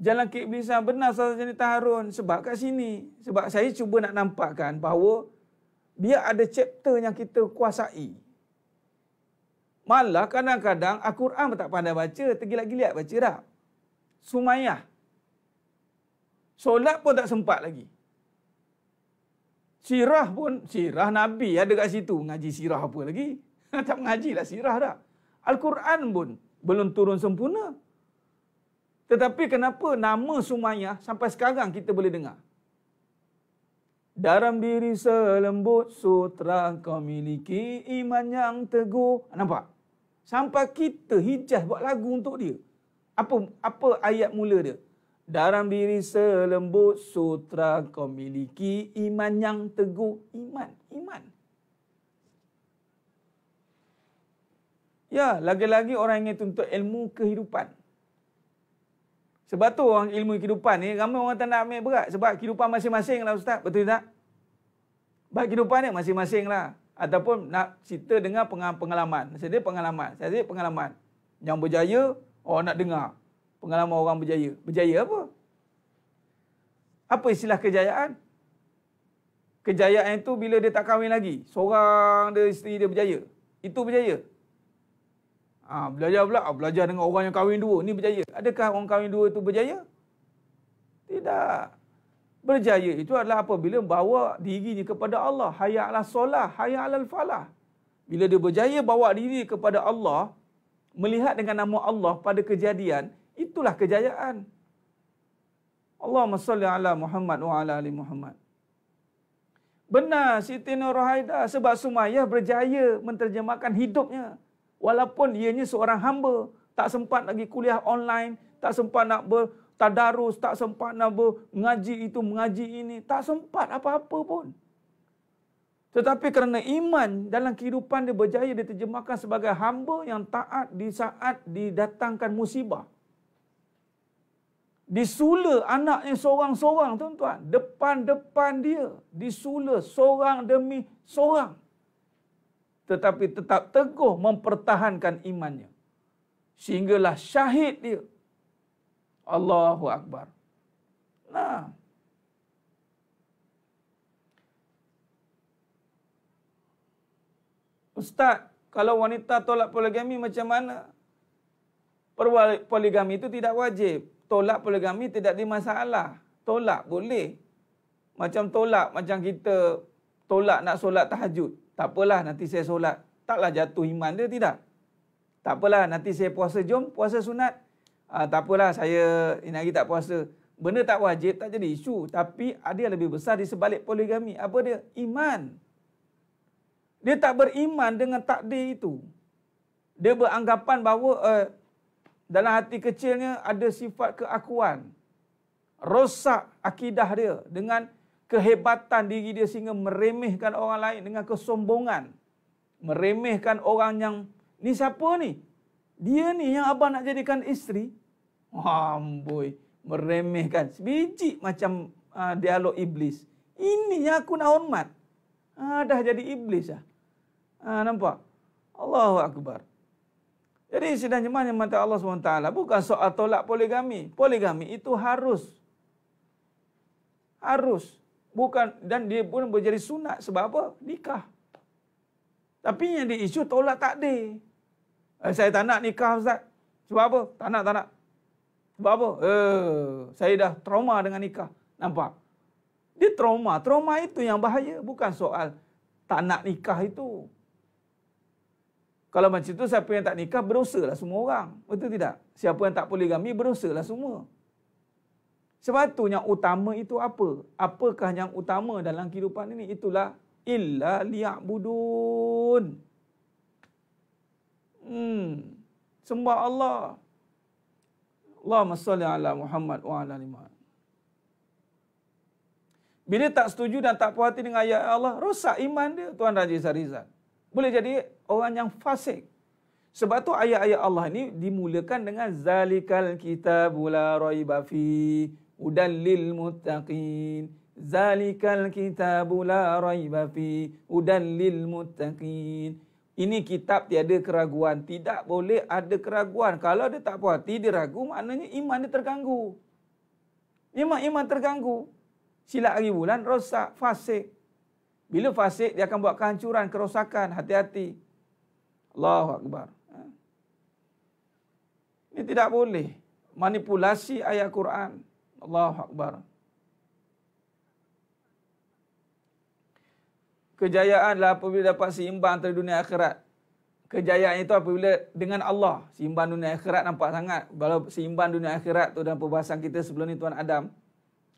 [SPEAKER 1] Jalan keiblisan benar Ustaz Janita Harun. Sebab kat sini. Sebab saya cuba nak nampakkan bahawa biar ada chapter yang kita kuasai. Malah kadang-kadang Al-Quran pun tak pandai baca. Tergilat-gilat baca dah. Sumayyah. Solat pun tak sempat lagi. Sirah pun. Sirah Nabi ada kat situ. Ngaji sirah apa lagi? Tak mengajilah sirah dah. Al-Quran pun belum turun sempurna. Tetapi kenapa nama Sumayyah sampai sekarang kita boleh dengar? Dalam diri selembut sutra kau miliki iman yang teguh. Nampak? Sampai kita hijaz buat lagu untuk dia. Apa ayat mula dia? Dalam diri selembut sutra kau miliki iman yang teguh. Iman. Ya, lagi-lagi orang ingin tuntut ilmu kehidupan. Sebab tu orang ilmu kehidupan ni, ramai orang tak nak ambil berat. Sebab kehidupan masing-masing lah Ustaz. Betul tak? Baik kehidupan ni masing-masing lah. Ataupun nak cerita dengan pengalaman. Saya pengalaman. Yang berjaya, orang nak dengar. Pengalaman orang berjaya. Berjaya apa? Apa istilah kejayaan? Kejayaan itu bila dia tak kahwin lagi. Seorang dia, isteri dia berjaya. Itu berjaya. Belajar pula, belajar dengan orang yang kahwin dua, ni berjaya. Adakah orang kahwin dua itu berjaya? Tidak. Berjaya itu adalah apabila bawa dirinya kepada Allah. Hayya 'alas solah, hayya 'alal falah. Bila dia berjaya bawa diri kepada Allah, melihat dengan nama Allah pada kejadian, itulah kejayaan. Allahumma salli ala Muhammad wa ala ali Muhammad. Benar Siti Nurhaidah, sebab Sumayyah berjaya menterjemahkan hidupnya. Walaupun ianya seorang hamba, tak sempat lagi kuliah online, tak sempat nak bertadarus, tak sempat nak mengaji itu, mengaji ini, tak sempat apa-apa pun. Tetapi kerana iman dalam kehidupan dia berjaya diterjemahkan sebagai hamba yang taat di saat didatangkan musibah. Disula anaknya seorang-seorang, tuan-tuan. Depan-depan dia. Disula seorang demi seorang. Tetapi tetap teguh mempertahankan imannya. Sehinggalah syahid dia. Allahu Akbar. Nah. Ustaz, kalau wanita tolak poligami macam mana? Poligami itu tidak wajib. Tolak poligami tidak ada masalah. Tolak boleh. Macam tolak, macam kita tolak nak solat tahajud. Tak apalah, nanti saya solat. Taklah jatuh iman dia, tidak. Tak apalah, nanti saya puasa, jom puasa sunat. Tak apalah, saya ini hari tak puasa. Benda tak wajib, tak jadi isu. Tapi ada yang lebih besar di sebalik poligami. Apa dia? Iman. Dia tak beriman dengan takdir itu. Dia beranggapan bahawa dalam hati kecilnya ada sifat keakuan. Rosak akidah dia dengan kehebatan diri dia sehingga meremehkan orang lain dengan kesombongan. Meremehkan orang yang, ni siapa ni? Dia ni yang abang nak jadikan isteri? Amboi, meremehkan. Sebiji macam dialog iblis. Ini yang aku nak hormat. Dah jadi iblis lah. Nampak? Allahu Akbar. Jadi sidang jemaah yang mata Allah SWT, bukan soal tolak poligami. Poligami itu harus. Harus. Bukan, dan dia pun menjadi sunat. Sebab apa? Nikah. Tapi yang diisu tolak takdir. Saya tak nak nikah, Ustaz. Sebab apa? Tak nak. Sebab apa? Saya dah trauma dengan nikah. Nampak? Dia trauma. Trauma itu yang bahaya. Bukan soal tak nak nikah itu. Kalau macam itu, siapa yang tak nikah, berdosalah semua orang. Betul tidak? Siapa yang tak poligami, berdosalah semua. Sebab itu yang utama itu apa? Apakah yang utama dalam kehidupan ini? Itulah illa liya'budun. Sembah Allah. Allahumma salli ala Muhammad wa ala ali Muhammad. Bila tak setuju dan tak puas hati dengan ayat Allah, rosak iman dia, Tuan Raja Sarizal. Boleh jadi orang yang fasik. Sebab tu ayat-ayat Allah ini dimulakan dengan zalikal kitabu la raiba fi hudan lil muttaqin. Zalikal kitabu la raiba fi hudan lil muttaqin. Ini kitab tiada keraguan. Tidak boleh ada keraguan. Kalau dia tak puas hati, dia ragu, maknanya iman dia terganggu. Iman terganggu. Silap hari bulan, rosak, fasik. Bila fasik, dia akan buat kehancuran, kerosakan. Hati-hati. Allahu Akbar. Ini tidak boleh. Manipulasi ayat Quran. Allahu Akbar. Kejayaanlah apabila dapat seimbang antara dunia akhirat. Kejayaan itu apabila dengan Allah. Seimbang dunia akhirat nampak sangat. Kalau seimbang dunia akhirat tu dalam perbahasan kita sebelum ni Tuan Adam,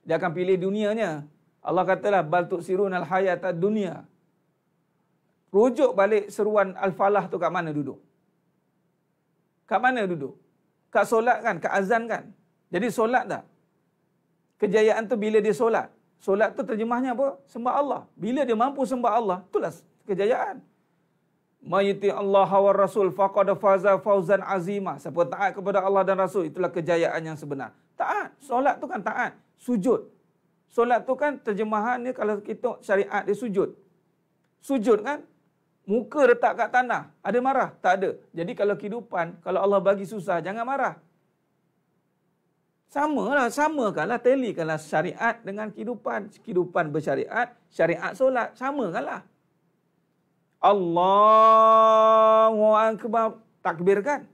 [SPEAKER 1] dia akan pilih dunianya. Allah katalah bal tu'sirunal hayatad dunia. Rujuk balik seruan Al-Falah tu kat mana duduk? Kat mana duduk? Kat solat kan? Kat azan kan? Jadi solat tak? Kejayaan tu bila dia solat. Solat tu terjemahnya apa? Sembah Allah. Bila dia mampu sembah Allah, itulah kejayaan. Mayuti Allah wa Rasul faqad faza fawzan azima. Siapa taat kepada Allah dan Rasul, itulah kejayaan yang sebenar. Taat. Solat tu kan taat. Sujud. Solat tu kan terjemahannya kalau kita syariat dia sujud. Sujud kan? Muka letak kat tanah. Ada marah? Tak ada. Jadi kalau kehidupan, kalau Allah bagi susah, jangan marah. Samakanlah, talikanlah syariat dengan kehidupan. Kehidupan bersyariat, syariat solat. Samakanlah. Allahu Akbar. takbirkan.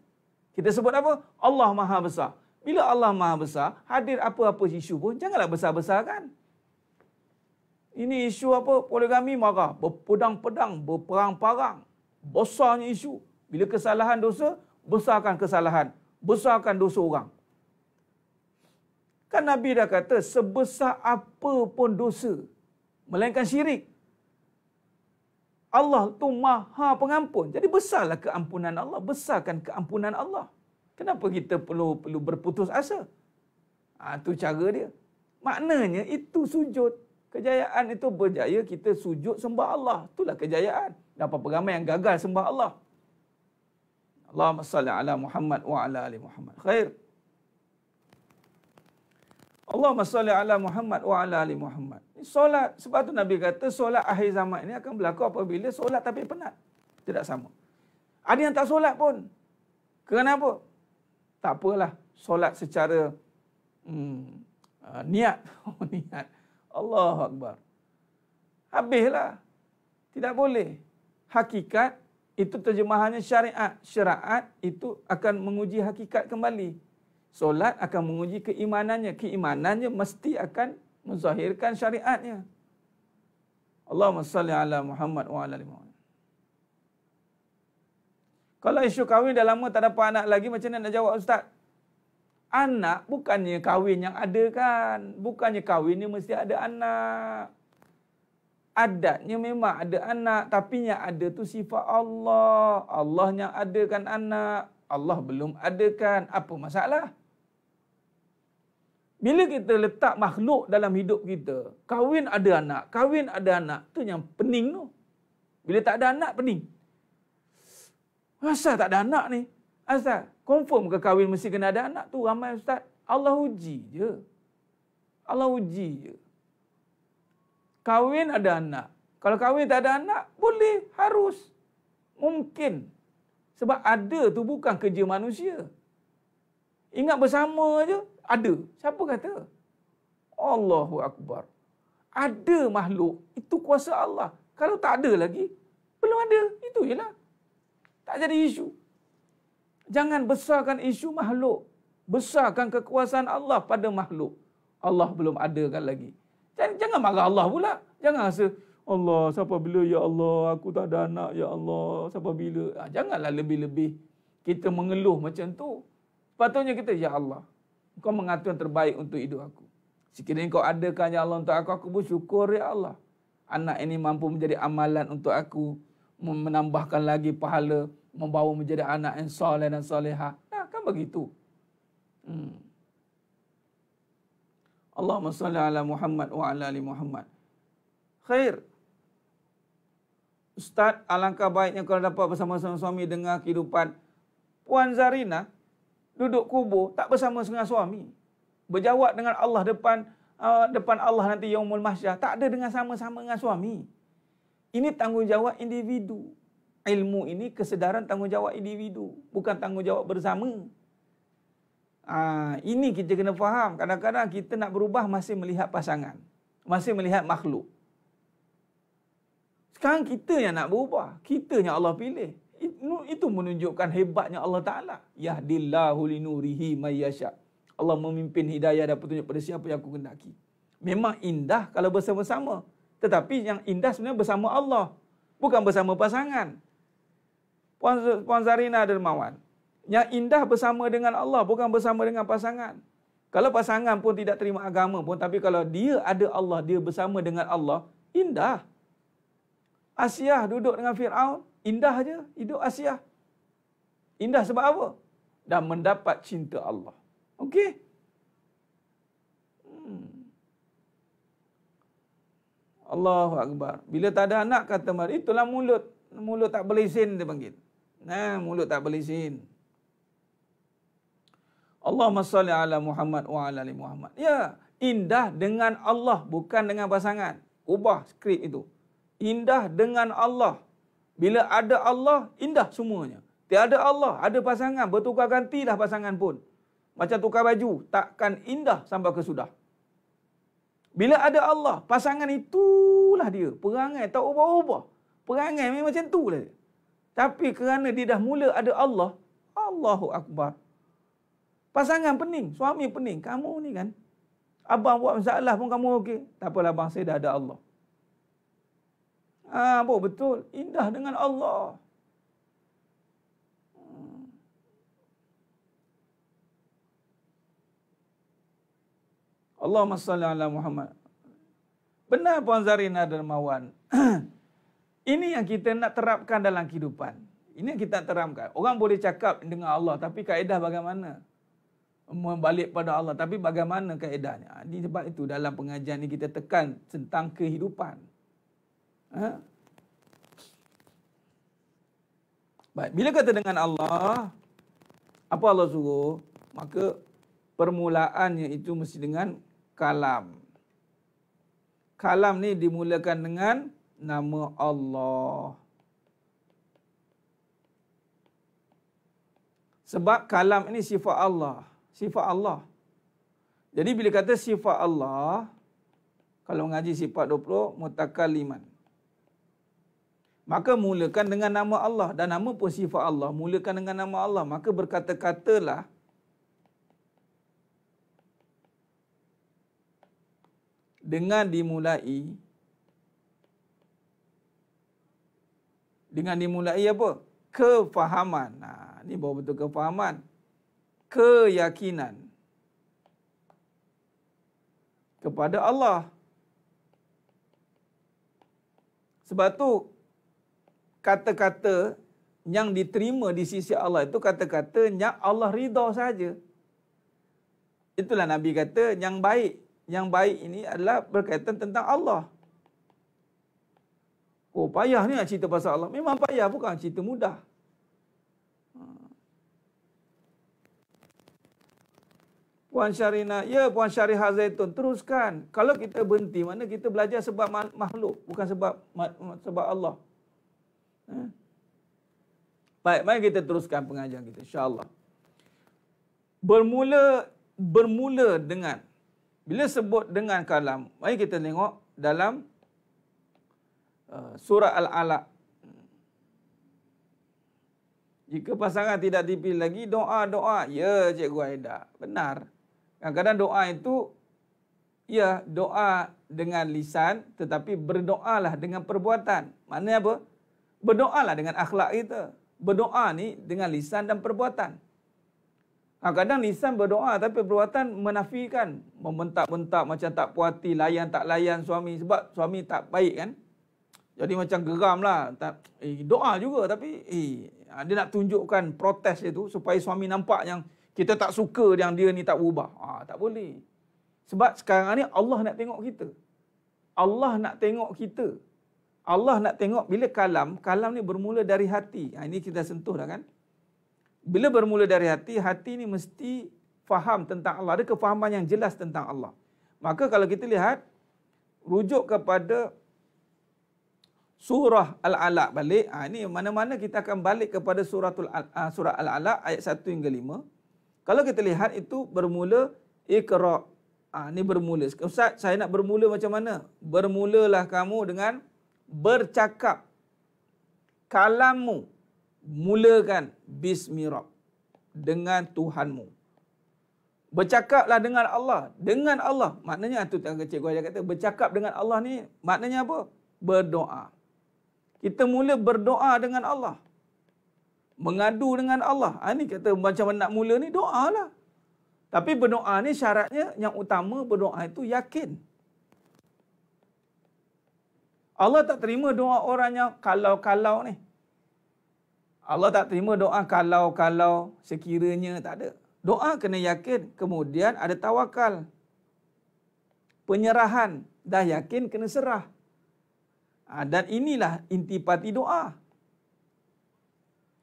[SPEAKER 1] Kita sebut apa? Allah Maha Besar. Bila Allah Maha Besar, hadir apa-apa isu pun, janganlah besar-besarkan. Ini isu apa? Poligami marah. Berpedang-pedang, berperang-parang. Besarnya isu. Bila kesalahan dosa, besarkan kesalahan. Besarkan dosa orang. Kan Nabi dah kata, sebesar apa pun dosa, melainkan syirik, Allah tu Maha Pengampun. Jadi besarlah keampunan Allah. Besarkan keampunan Allah. Kenapa kita perlu berputus asa? Itu cara dia. Maknanya itu sujud. Kejayaan itu berjaya kita sujud sembah Allah. Itulah kejayaan. Dan apa ramai yang gagal sembah Allah. Allahumma salli ala Muhammad wa ala ali Muhammad. Khair. Allahumma salli ala Muhammad wa ala ali Muhammad. Solat, sebab tu Nabi kata solat akhir zaman ini akan berlaku apabila solat tapi penat. Tidak sama. Ada yang tak solat pun. Kenapa? Tak apalah. Solat secara niat. Niat. Allahu Akbar. Habislah. Tidak boleh. Hakikat itu terjemahannya syariat. Syariat itu akan menguji hakikat kembali. Solat akan menguji keimanannya. Keimanannya mesti akan menzahirkan syariatnya. Allahumma salli ala Muhammad wa ala ali Muhammad. Kalau isu kahwin dah lama tak dapat anak lagi, macam mana nak jawab Ustaz? Anak bukannya kahwin yang ada kan. Bukannya kahwin ni mesti ada anak. Adatnya memang ada anak. Tapi yang ada tu sifat Allah. Allah yang adakan anak. Allah belum adakan. Apa masalah? Bila kita letak makhluk dalam hidup kita, kahwin ada anak, kahwin ada anak, tu yang pening tu. Bila tak ada anak, pening. Asal tak ada anak ni? Asal? Confirm ke kahwin mesti kena ada anak tu? Ramai Ustaz. Allah uji je. Allah uji je. Kahwin ada anak. Kalau kahwin tak ada anak, boleh, harus, mungkin. Sebab ada tu bukan kerja manusia. Ingat bersama je, ada. Siapa kata? Allahu Akbar. Ada makhluk, itu kuasa Allah. Kalau tak ada lagi, belum ada. Itu je lah. Tak jadi isu. Jangan besarkan isu makhluk. Besarkan kekuasaan Allah pada makhluk. Allah belum adakan lagi. Jangan marah Allah pula. Jangan rasa, Allah, siapa bila ya Allah, aku tak ada anak ya Allah, siapa bila. Janganlah lebih-lebih kita mengeluh macam tu. Sepatutnya kita, ya Allah, Kau mengatur yang terbaik untuk hidup aku. Sekiranya Kau adakan ya Allah untuk aku bersyukur ya Allah. Anak ini mampu menjadi amalan untuk aku, menambahkan lagi pahala, membawa menjadi anak yang soleh dan solehah. Nah, kan begitu. Allahumma salli ala Muhammad wa ala ali Muhammad. Khair. Ustaz, alangkah baiknya kalau dapat bersama-sama suami dengar kehidupan Puan Zarina duduk kubur tak bersama dengan suami. Berjawab dengan Allah depan Allah nanti yaumul mahsyar, tak ada dengan sama-sama dengan suami. Ini tanggungjawab individu. Ilmu ini kesedaran tanggungjawab individu, bukan tanggungjawab bersama. Ini kita kena faham. Kadang-kadang kita nak berubah masih melihat pasangan, masih melihat makhluk. Sekarang kita yang nak berubah, kita yang Allah pilih. Itu menunjukkan hebatnya Allah Ta'ala. Yahdillahu linurihi mayyasha. Allah memimpin hidayah dan petunjuk pada siapa yang aku kehendaki. Memang indah kalau bersama-sama. Tetapi yang indah sebenarnya bersama Allah, bukan bersama pasangan. Puan Zarina Dermawan, yang indah bersama dengan Allah, bukan bersama dengan pasangan. Kalau pasangan pun tidak terima agama pun, tapi kalau dia ada Allah, dia bersama dengan Allah, indah. Asiyah duduk dengan Fir'aun, indah aja hidup Asiyah. Indah sebab apa? Dan mendapat cinta Allah. Okey? Allahu Akbar. Bila tak ada anak, kata Mari, itulah mulut. Mulut tak berlesin, dia panggil. Nah, mulut tak berlesin. Allahumma salli ala Muhammad wa ala ali Muhammad. Ya, indah dengan Allah, bukan dengan pasangan. Ubah skrip itu. Indah dengan Allah. Bila ada Allah, indah semuanya. Tiada Allah, ada pasangan, bertukar gantilah pasangan pun. Macam tukar baju, takkan indah sampai ke sudah. Bila ada Allah, pasangan itulah dia. Perangai tak ubah-ubah. Perangai memang macam tu lah. Tapi kerana dia dah mula ada Allah, Allahu Akbar. Pasangan pening, suami pening. Kamu ni kan, abang buat masalah pun kamu okey. Tak apalah abang, saya dah ada Allah. Betul. Indah dengan Allah. Allahumma salli ala Muhammad. Benar Puan Zarina Dermawan. Ini yang kita nak terapkan dalam kehidupan. Ini yang kita nak terapkan. Orang boleh cakap dengan Allah, tapi kaedah bagaimana? Membalik pada Allah. Tapi bagaimana kaedahnya? Ini sebab itu dalam pengajian ini kita tekan tentang kehidupan. Baik, bila kata dengan Allah, apa Allah suruh? Maka permulaannya itu mesti dengan kalam. Kalam ni dimulakan dengan nama Allah. Sebab kalam ini sifat Allah. Sifat Allah. Jadi bila kata sifat Allah, kalau mengaji sifat 20, mutakalliman. Maka mulakan dengan nama Allah. Dan nama pun sifat Allah. Mulakan dengan nama Allah. Maka berkata-katalah dengan dimulai apa? Kefahaman. Ini baru betul kefahaman. Keyakinan kepada Allah. Sebab tu kata-kata yang diterima di sisi Allah itu kata-kata yang Allah ridha saja. Itulah Nabi kata yang baik. Yang baik ini adalah berkaitan tentang Allah. Oh, payah ni nak cerita pasal Allah. Memang payah, bukan cerita mudah. Puan Syarina, ya Puan Syarihah Zaitun, teruskan. Kalau kita berhenti, mana kita belajar sebab makhluk, bukan sebab Allah. Baik, mari kita teruskan pengajian kita, insya-Allah. Bermula dengan, bila sebut dengan kalam, mari kita tengok dalam surah Al-Alaq. Jika pasangan tidak dipilih lagi, doa-doa. Ya, Cikgu Aida, benar. Kadang-kadang doa itu, ya, doa dengan lisan, tetapi berdoalah dengan perbuatan. Maknanya apa? Berdoalah dengan akhlak kita. Berdoa ni dengan lisan dan perbuatan. Kadang lisan berdoa tapi perbuatan menafikan, membentak-bentak macam tak puas hati, layan tak layan suami sebab suami tak baik kan. Jadi macam geram lah. Doa juga tapi dia nak tunjukkan protes dia tu supaya suami nampak yang kita tak suka yang dia ni tak berubah. Tak boleh. Sebab sekarang ni Allah nak tengok kita. Allah nak tengok kita. Allah nak tengok bila kalam ni bermula dari hati. Ini kita sentuh dah kan. Bila bermula dari hati, hati ni mesti faham tentang Allah. Ada kefahaman yang jelas tentang Allah. Maka kalau kita lihat, rujuk kepada surah Al-Alaq balik. Ini mana-mana kita akan balik kepada surah Al-Alaq ayat 1 hingga 5. Kalau kita lihat itu bermula Iqra. Ini bermula. Ustaz, saya nak bermula macam mana? Bermulalah kamu dengan bercakap. Kalammu. Mulakan bismi Rabb, dengan Tuhanmu. Bercakaplah dengan Allah. Dengan Allah. Maknanya, itu Cikgu Aida kata, bercakap dengan Allah ni, maknanya apa? Berdoa. Kita mula berdoa dengan Allah. Mengadu dengan Allah. Ini kata macam mana nak mula ni, doa lah. Tapi berdoa ni syaratnya, yang utama berdoa itu yakin. Allah tak terima doa orang yang kalau-kalau ni. Allah tak terima doa kalau-kalau sekiranya, tak ada. Doa kena yakin, kemudian ada tawakal. Penyerahan, dah yakin kena serah. Dan inilah intipati doa.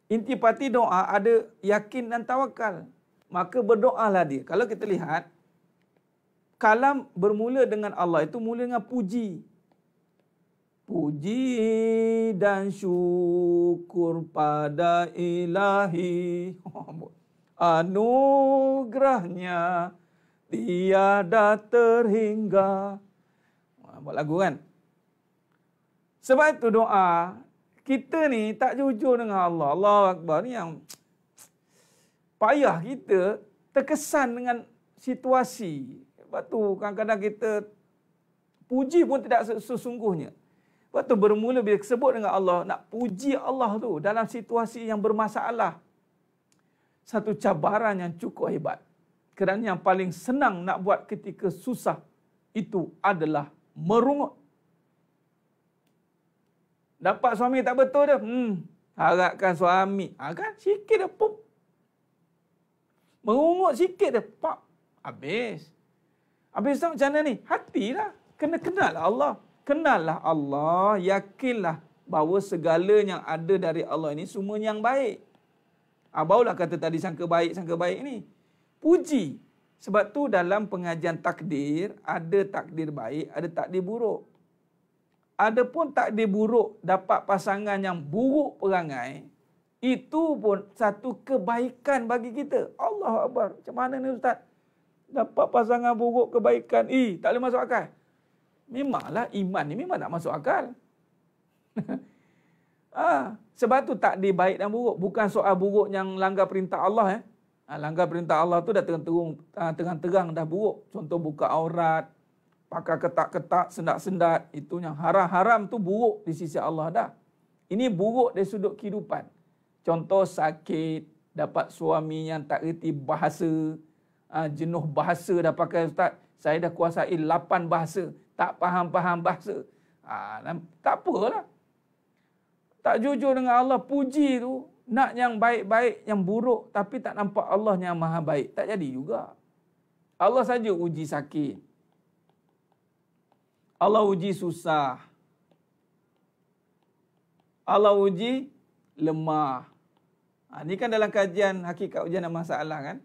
[SPEAKER 1] Intipati doa ada yakin dan tawakal. Maka berdoalah dia. Kalau kita lihat, kalam bermula dengan Allah itu mula dengan puji. Puji dan syukur pada Ilahi, anugerahnya tiada terhingga. Buat lagu kan? Sebab itu doa, Kita ni tak jujur dengan Allah. Allahu Akbar ni yang payah kita terkesan dengan situasi. Sebab tu kadang-kadang kita puji pun tidak sesungguhnya. Sebab tu bermula bila sebut dengan Allah, nak puji Allah tu dalam situasi yang bermasalah. Satu cabaran yang cukup hebat. Kerana yang paling senang nak buat ketika susah itu adalah merungut. Dapat suami tak betul dia. Harapkan suami. Kan sikit dah pop. Merungut sikit dah. Pak. Habis. Habis tu macam mana ni? Hatilah. Kena kenal Allah. Kenallah Allah. Yakinlah bahawa segala yang ada dari Allah ini semua yang baik. Barulah kata tadi sangka baik ni. Puji. Sebab tu dalam pengajian takdir, ada takdir baik, ada takdir buruk. Adapun takdir buruk dapat pasangan yang buruk perangai, itu pun satu kebaikan bagi kita. Allahu Akbar. Macam mana ni Ustaz? Dapat pasangan buruk kebaikan. Tak boleh masuk akal. Memanglah iman ni memang tak masuk akal. Sebab tu takdir baik dan buruk. Bukan soal buruk yang langgar perintah Allah. Langgar perintah Allah tu dah terang-terang dah buruk. Contoh buka aurat, pakai ketak-ketak, sendat-sendat. Itu yang haram-haram tu buruk di sisi Allah dah. Ini buruk dari sudut kehidupan. Contoh sakit, dapat suami yang tak reti bahasa, jenuh bahasa dah pakai Ustaz. Saya dah kuasai 8 bahasa, tak faham-faham bahasa. Tak apalah. Tak jujur dengan Allah, puji tu. Nak yang baik-baik, yang buruk, tapi tak nampak Allah yang maha baik. Tak jadi juga. Allah saja uji sakit. Allah uji susah. Allah uji lemah. Ini kan dalam kajian hakikat ujian dan masalah kan.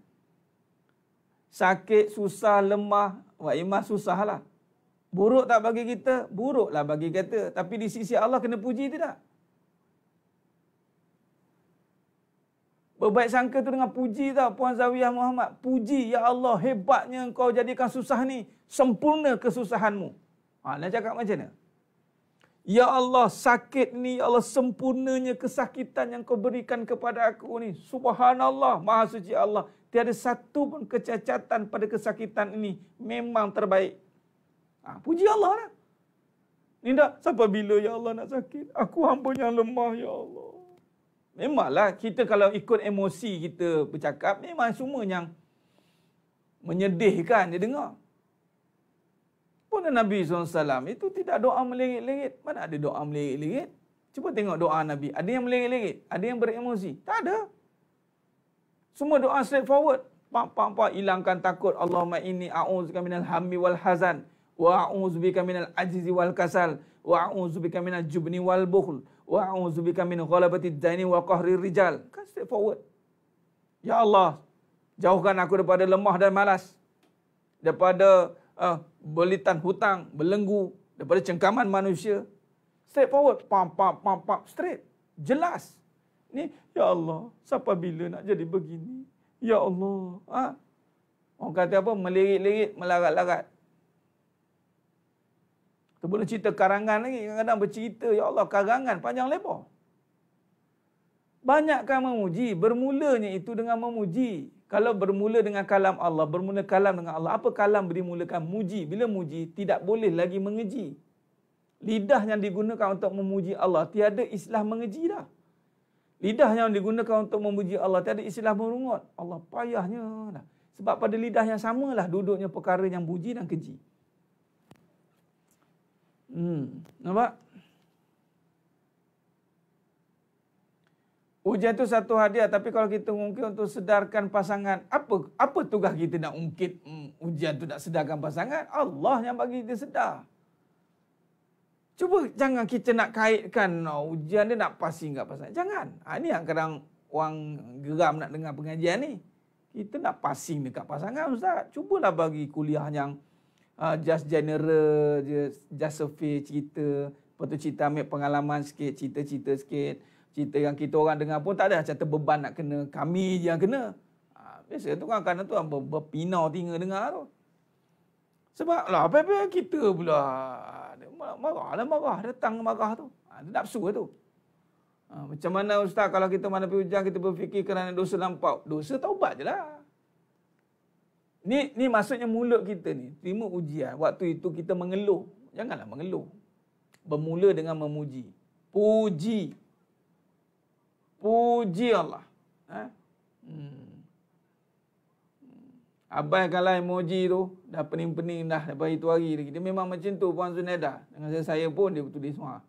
[SPEAKER 1] Sakit, susah, lemah. Imam susah lah. Buruk tak bagi kita? Buruklah bagi kita. Tapi di sisi Allah kena puji tidak? Berbaik sangka tu dengan puji tau Puan Zawiyah Muhammad. Puji, ya Allah, hebatnya engkau jadikan susah ni. Sempurna kesusahanmu. Nak cakap macam mana? Ya Allah, sakit ni, ya Allah, sempurnanya kesakitan yang kau berikan kepada aku ni. Subhanallah, Maha Suci Allah. Tiada satu pun kecacatan pada kesakitan ini. Memang terbaik. Puji Allah lah. Ni tak, sampai bila ya Allah nak sakit? Aku hamba yang lemah, ya Allah. Memanglah kita kalau ikut emosi kita bercakap, memang semua yang menyedihkan dia dengar. Pun Nabi SAW itu tidak doa melengit-lengit. Mana ada doa melengit-lengit? Cuba tengok doa Nabi. Ada yang melengit-lengit? Ada yang beremosi? Tak ada. Semua doa straightforward. Hilangkan takut. Allahumma inni a'udzubika minal hammi wal hazan. Wa a'udzubika minal ajzi wal kasal. Wa a'udzubika minal jubni wal bukhl. Wa a'udzubika min ghalabatid daini wa qahrir rijal. Kan straightforward. Ya Allah, jauhkan aku daripada lemah dan malas. Daripada belitan hutang, belenggu, daripada cengkaman manusia. Straightforward. Straight. Jelas. Ni, ya Allah, sampai bila nak jadi begini? Ya Allah. Orang kata apa? Melirit-lirit, melarat-larat. Tu boleh cerita karangan lagi. Kadang-kadang bercerita, ya Allah, karangan panjang lebar. Banyakkan memuji. Bermulanya itu dengan memuji. Kalau bermula dengan kalam Allah, bermula kalam dengan Allah. Apa kalam dimulakan? Muji. Bila muji, tidak boleh lagi mengeji. Lidah yang digunakan untuk memuji Allah, tiada istilah mengeji dah. Lidah yang digunakan untuk memuji Allah, tiada istilah merungut. Allah payahnya dah. Sebab pada lidah yang samalah duduknya perkara yang puji dan keji. Nampak? Ujian itu satu hadiah, tapi kalau kita mungkin untuk sedarkan pasangan, apa tugas kita nak ungkit ujian itu nak sedarkan pasangan? Allah yang bagi kita sedar. Cuba jangan kita nak kaitkan ujian dia nak pasti enggak pasangan. Jangan. Ini yang kadang orang geram nak dengar pengajian ni. Kita nak passing dekat pasangan Ustaz. Cubalah bagi kuliah yang just general, just survey cerita. Lepas tu cerita ambil pengalaman sikit, cerita-cerita sikit. Cerita yang kita orang dengar pun tak ada kata beban nak kena. Kami je yang kena. Biasa tu kan kerana tu berpinau telinga dengar tu. Sebab lah apa-apa kita pula. Marah. Datang marah tu. Nafsu tu. Macam mana ustaz kalau kita menghadapi ujian kita berfikir kerana dosa lampau? Dosa taubat je lah. Ni maksudnya mulut kita ni terima ujian. Waktu itu kita mengeluh. Janganlah mengeluh. Bermula dengan memuji. Puji Allah. Abang kalau emoji tu dah pening-pening dah daripada itu hari lagi. Dia memang macam tu Puan Zunaidah. Dengan saya pun dia tulis semua.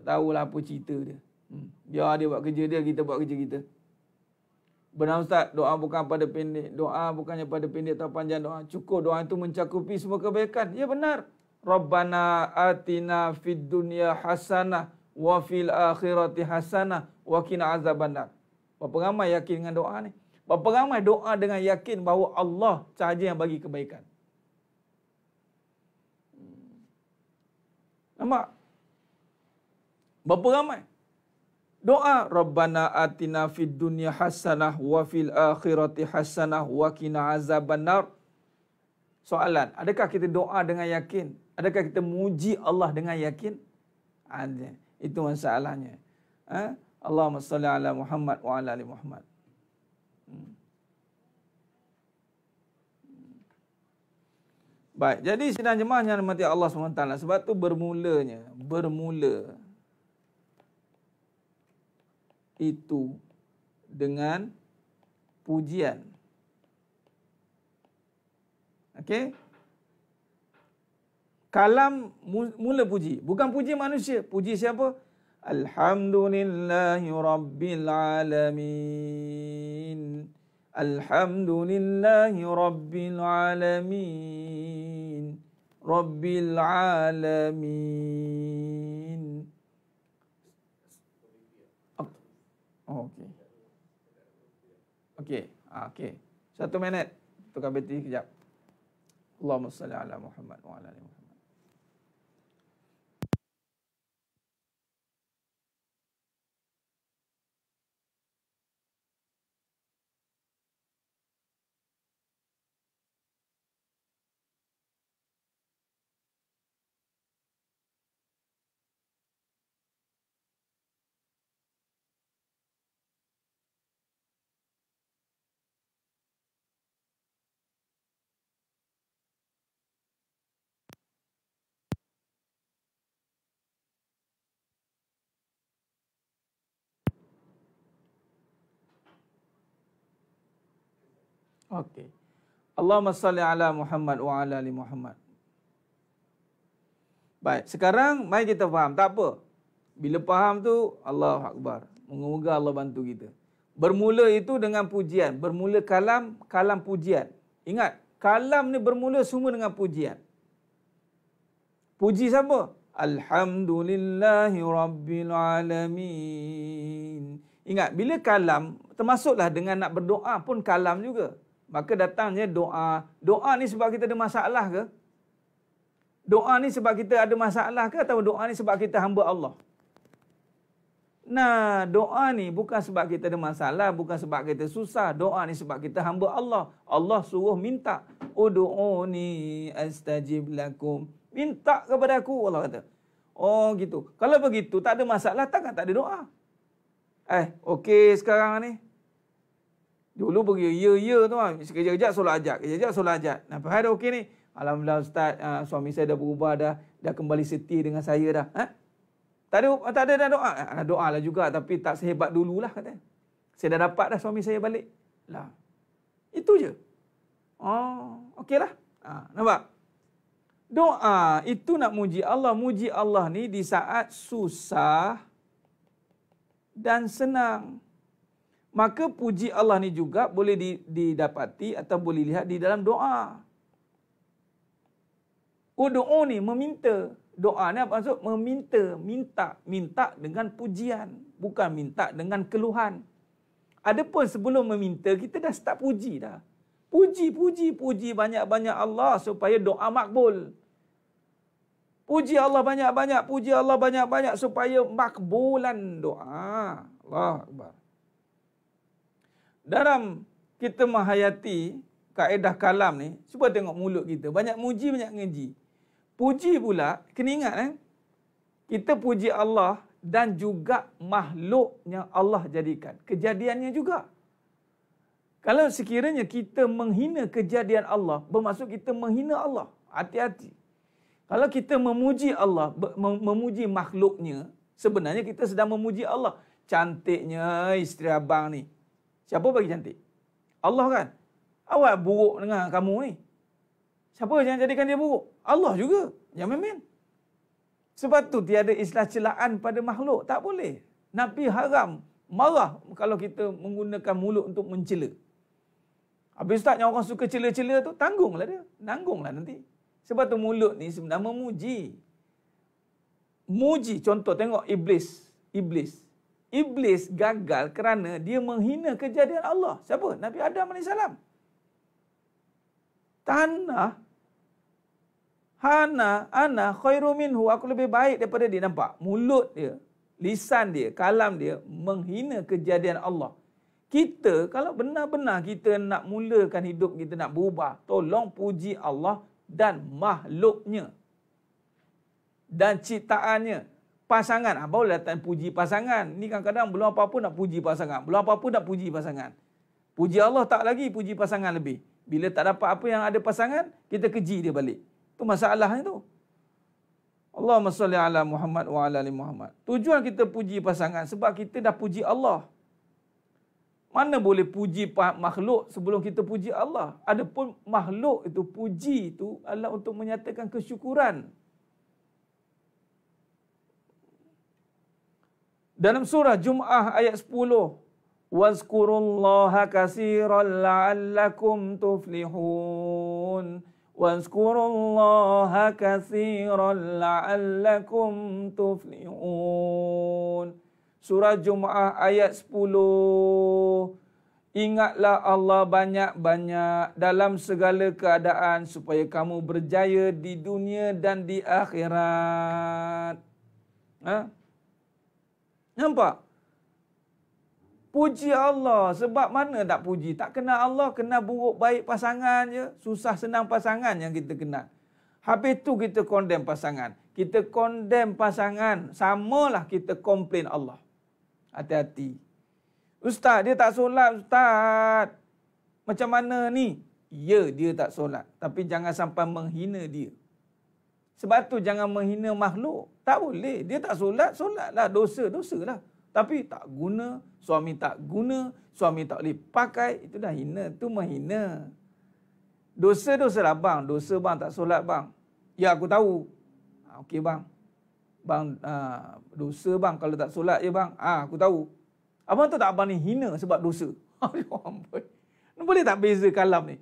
[SPEAKER 1] Tahulah apa cerita dia. Biar dia buat kerja dia, kita buat kerja kita. Benar Ustaz, doa bukan pada pendek. Doa bukannya pada pendek atau panjang doa. Cukup doa itu mencakupi semua kebaikan. Ya benar. Rabbana atina fid dunya hasanah wa fil akhirati hasanah wa qina azabannar. Berapa ramai yakin dengan doa ni? Berapa ramai doa dengan yakin bahawa Allah sahaja yang bagi kebaikan? Nampak? Berapa ramai? Doa Rabbana atina fid dunya hasanah wa fil akhirati hasanah wa qina azabannar. Soalan, adakah kita doa dengan yakin? Adakah kita muji Allah dengan yakin? Ada. Itu masalahnya. Allahumma salli ala Muhammad wa ala ali Muhammad. Baik, jadi sidang jemaah yang dirahmati Allah SWT, sebab tu bermula itu dengan pujian. Okey? Kalam mula puji, bukan puji manusia. Puji siapa? Alhamdulillahi rabbil alamin. Alhamdulillahi rabbil alamin. Rabbil alamin. Okey. Okey. 1 minit. Tukar bateri kejap. Allahumma salli ala Muhammad wa ala ali Muhammad. Okey. Allahumma salli ala Muhammad wa ala ali Muhammad. Baik, sekarang mari kita faham. Tak apa. Bila faham tu, Allahu Akbar. Moga-moga Allah bantu kita. Bermula itu dengan pujian. Bermula kalam pujian. Ingat, kalam ni bermula semua dengan pujian. Puji siapa? Alhamdulillahi rabbil alamin. Ingat, bila kalam, termasuklah dengan nak berdoa pun kalam juga. Maka datangnya doa. Doa ni sebab kita ada masalah ke? Doa ni sebab kita ada masalah ke? Atau doa ni sebab kita hamba Allah? Nah, doa ni bukan sebab kita ada masalah, bukan sebab kita susah. Doa ni sebab kita hamba Allah. Allah suruh minta. Ud'uni astajib lakum. Minta kepada aku, Allah kata. Oh gitu. Kalau begitu, tak ada masalah, takkan tak ada doa. Okey sekarang ni. Dulu pergi ya tu kan. Sekejap-kejap solat hajat. Kejap-kejap solat hajat. Nampak ada okey ni. Alhamdulillah Ustaz, suami saya dah berubah dah kembali setia dengan saya dah. Tak ada dah doa. Doa lah juga tapi tak sehebat dululah katanya. Saya dah dapat dah suami saya balik. Lah. Itu je. Oh, okeylah. Nampak? Doa itu nak muji Allah. Muji Allah ni di saat susah dan senang. Maka puji Allah ni juga boleh didapati atau boleh lihat di dalam doa. Ud'u ni meminta. Doa ni apa maksud? Meminta. Minta dengan pujian. Bukan minta dengan keluhan. Adapun sebelum meminta, kita dah start puji dah. Puji banyak-banyak Allah supaya doa makbul. Puji Allah banyak-banyak supaya makbulan doa. Allah Akbar. Dalam kita menghayati kaedah kalam ni, cuba tengok mulut kita. Banyak muji, banyak ngeji. Puji pula, kena ingat kita puji Allah dan juga makhluk yang Allah jadikan. Kejadiannya juga. Kalau sekiranya kita menghina kejadian Allah, bermaksud kita menghina Allah. Hati-hati. Kalau kita memuji Allah, memuji makhluknya, sebenarnya kita sedang memuji Allah. Cantiknya isteri abang ni. Siapa bagi cantik? Allah kan? Awak buruk dengan kamu ni. Siapa yang jadikan dia buruk? Allah juga. Jangan main-main. Sebab tu tiada istilah celaan pada makhluk. Tak boleh. Nabi haram marah kalau kita menggunakan mulut untuk mencela. Habis Ustaz yang orang suka cela-cela tu, tanggunglah dia. Nanggunglah nanti. Sebab tu mulut ni sebenarnya memuji. Muji. Contoh tengok Iblis. Iblis gagal kerana dia menghina kejadian Allah. Siapa? Nabi Adam AS. Tanah. Ana khairu minhu. Aku lebih baik daripada dia. Nampak? Mulut dia, lisan dia, kalam dia menghina kejadian Allah. Kita, kalau benar-benar kita nak mulakan hidup kita, nak berubah, tolong puji Allah dan makhluknya. Dan ciptaannya. Pasangan. Baru datang puji pasangan. Ni kadang-kadang belum apa-apa nak puji pasangan. Belum apa-apa nak puji pasangan. Puji Allah tak lagi, puji pasangan lebih. Bila tak dapat apa yang ada pasangan, kita keji dia balik. Itu masalahnya tu. Allahumma salli ala Muhammad wa ala ali Muhammad. Tujuan kita puji pasangan sebab kita dah puji Allah. Mana boleh puji makhluk sebelum kita puji Allah? Adapun makhluk itu, puji itu adalah untuk menyatakan kesyukuran. Dalam surah Jum'ah ayat 10. Wazkurullaha katsiran la'allakum tuflihun. Wazkurullaha katsiran la'allakum tuflihun. Surah Jum'ah ayat 10. Ingatlah Allah banyak-banyak dalam segala keadaan supaya kamu berjaya di dunia dan di akhirat. Nampak? Puji Allah. Sebab mana tak puji? Tak kenal Allah, kenal buruk baik pasangan je. Susah senang pasangan yang kita kenal. Habis tu kita condemn pasangan. Kita condemn pasangan. Samalah kita komplain Allah. Hati-hati. Ustaz, dia tak solat, Ustaz. Macam mana ni? Ya, dia tak solat. Tapi jangan sampai menghina dia. Sebab tu jangan menghina makhluk. Tak boleh. Dia tak solat, solatlah. Dosa-dosalah. Tapi tak guna, suami tak guna, suami tak boleh pakai, itu dah hina. Itu menghina. Dosa-dosa lah bang. Dosa bang tak solat bang. Ya aku tahu. Okey bang. Bang, dosa bang kalau tak solat je bang. Aku tahu. Abang tu tak abang ni hina sebab dosa. Boleh tak beza kalam ni?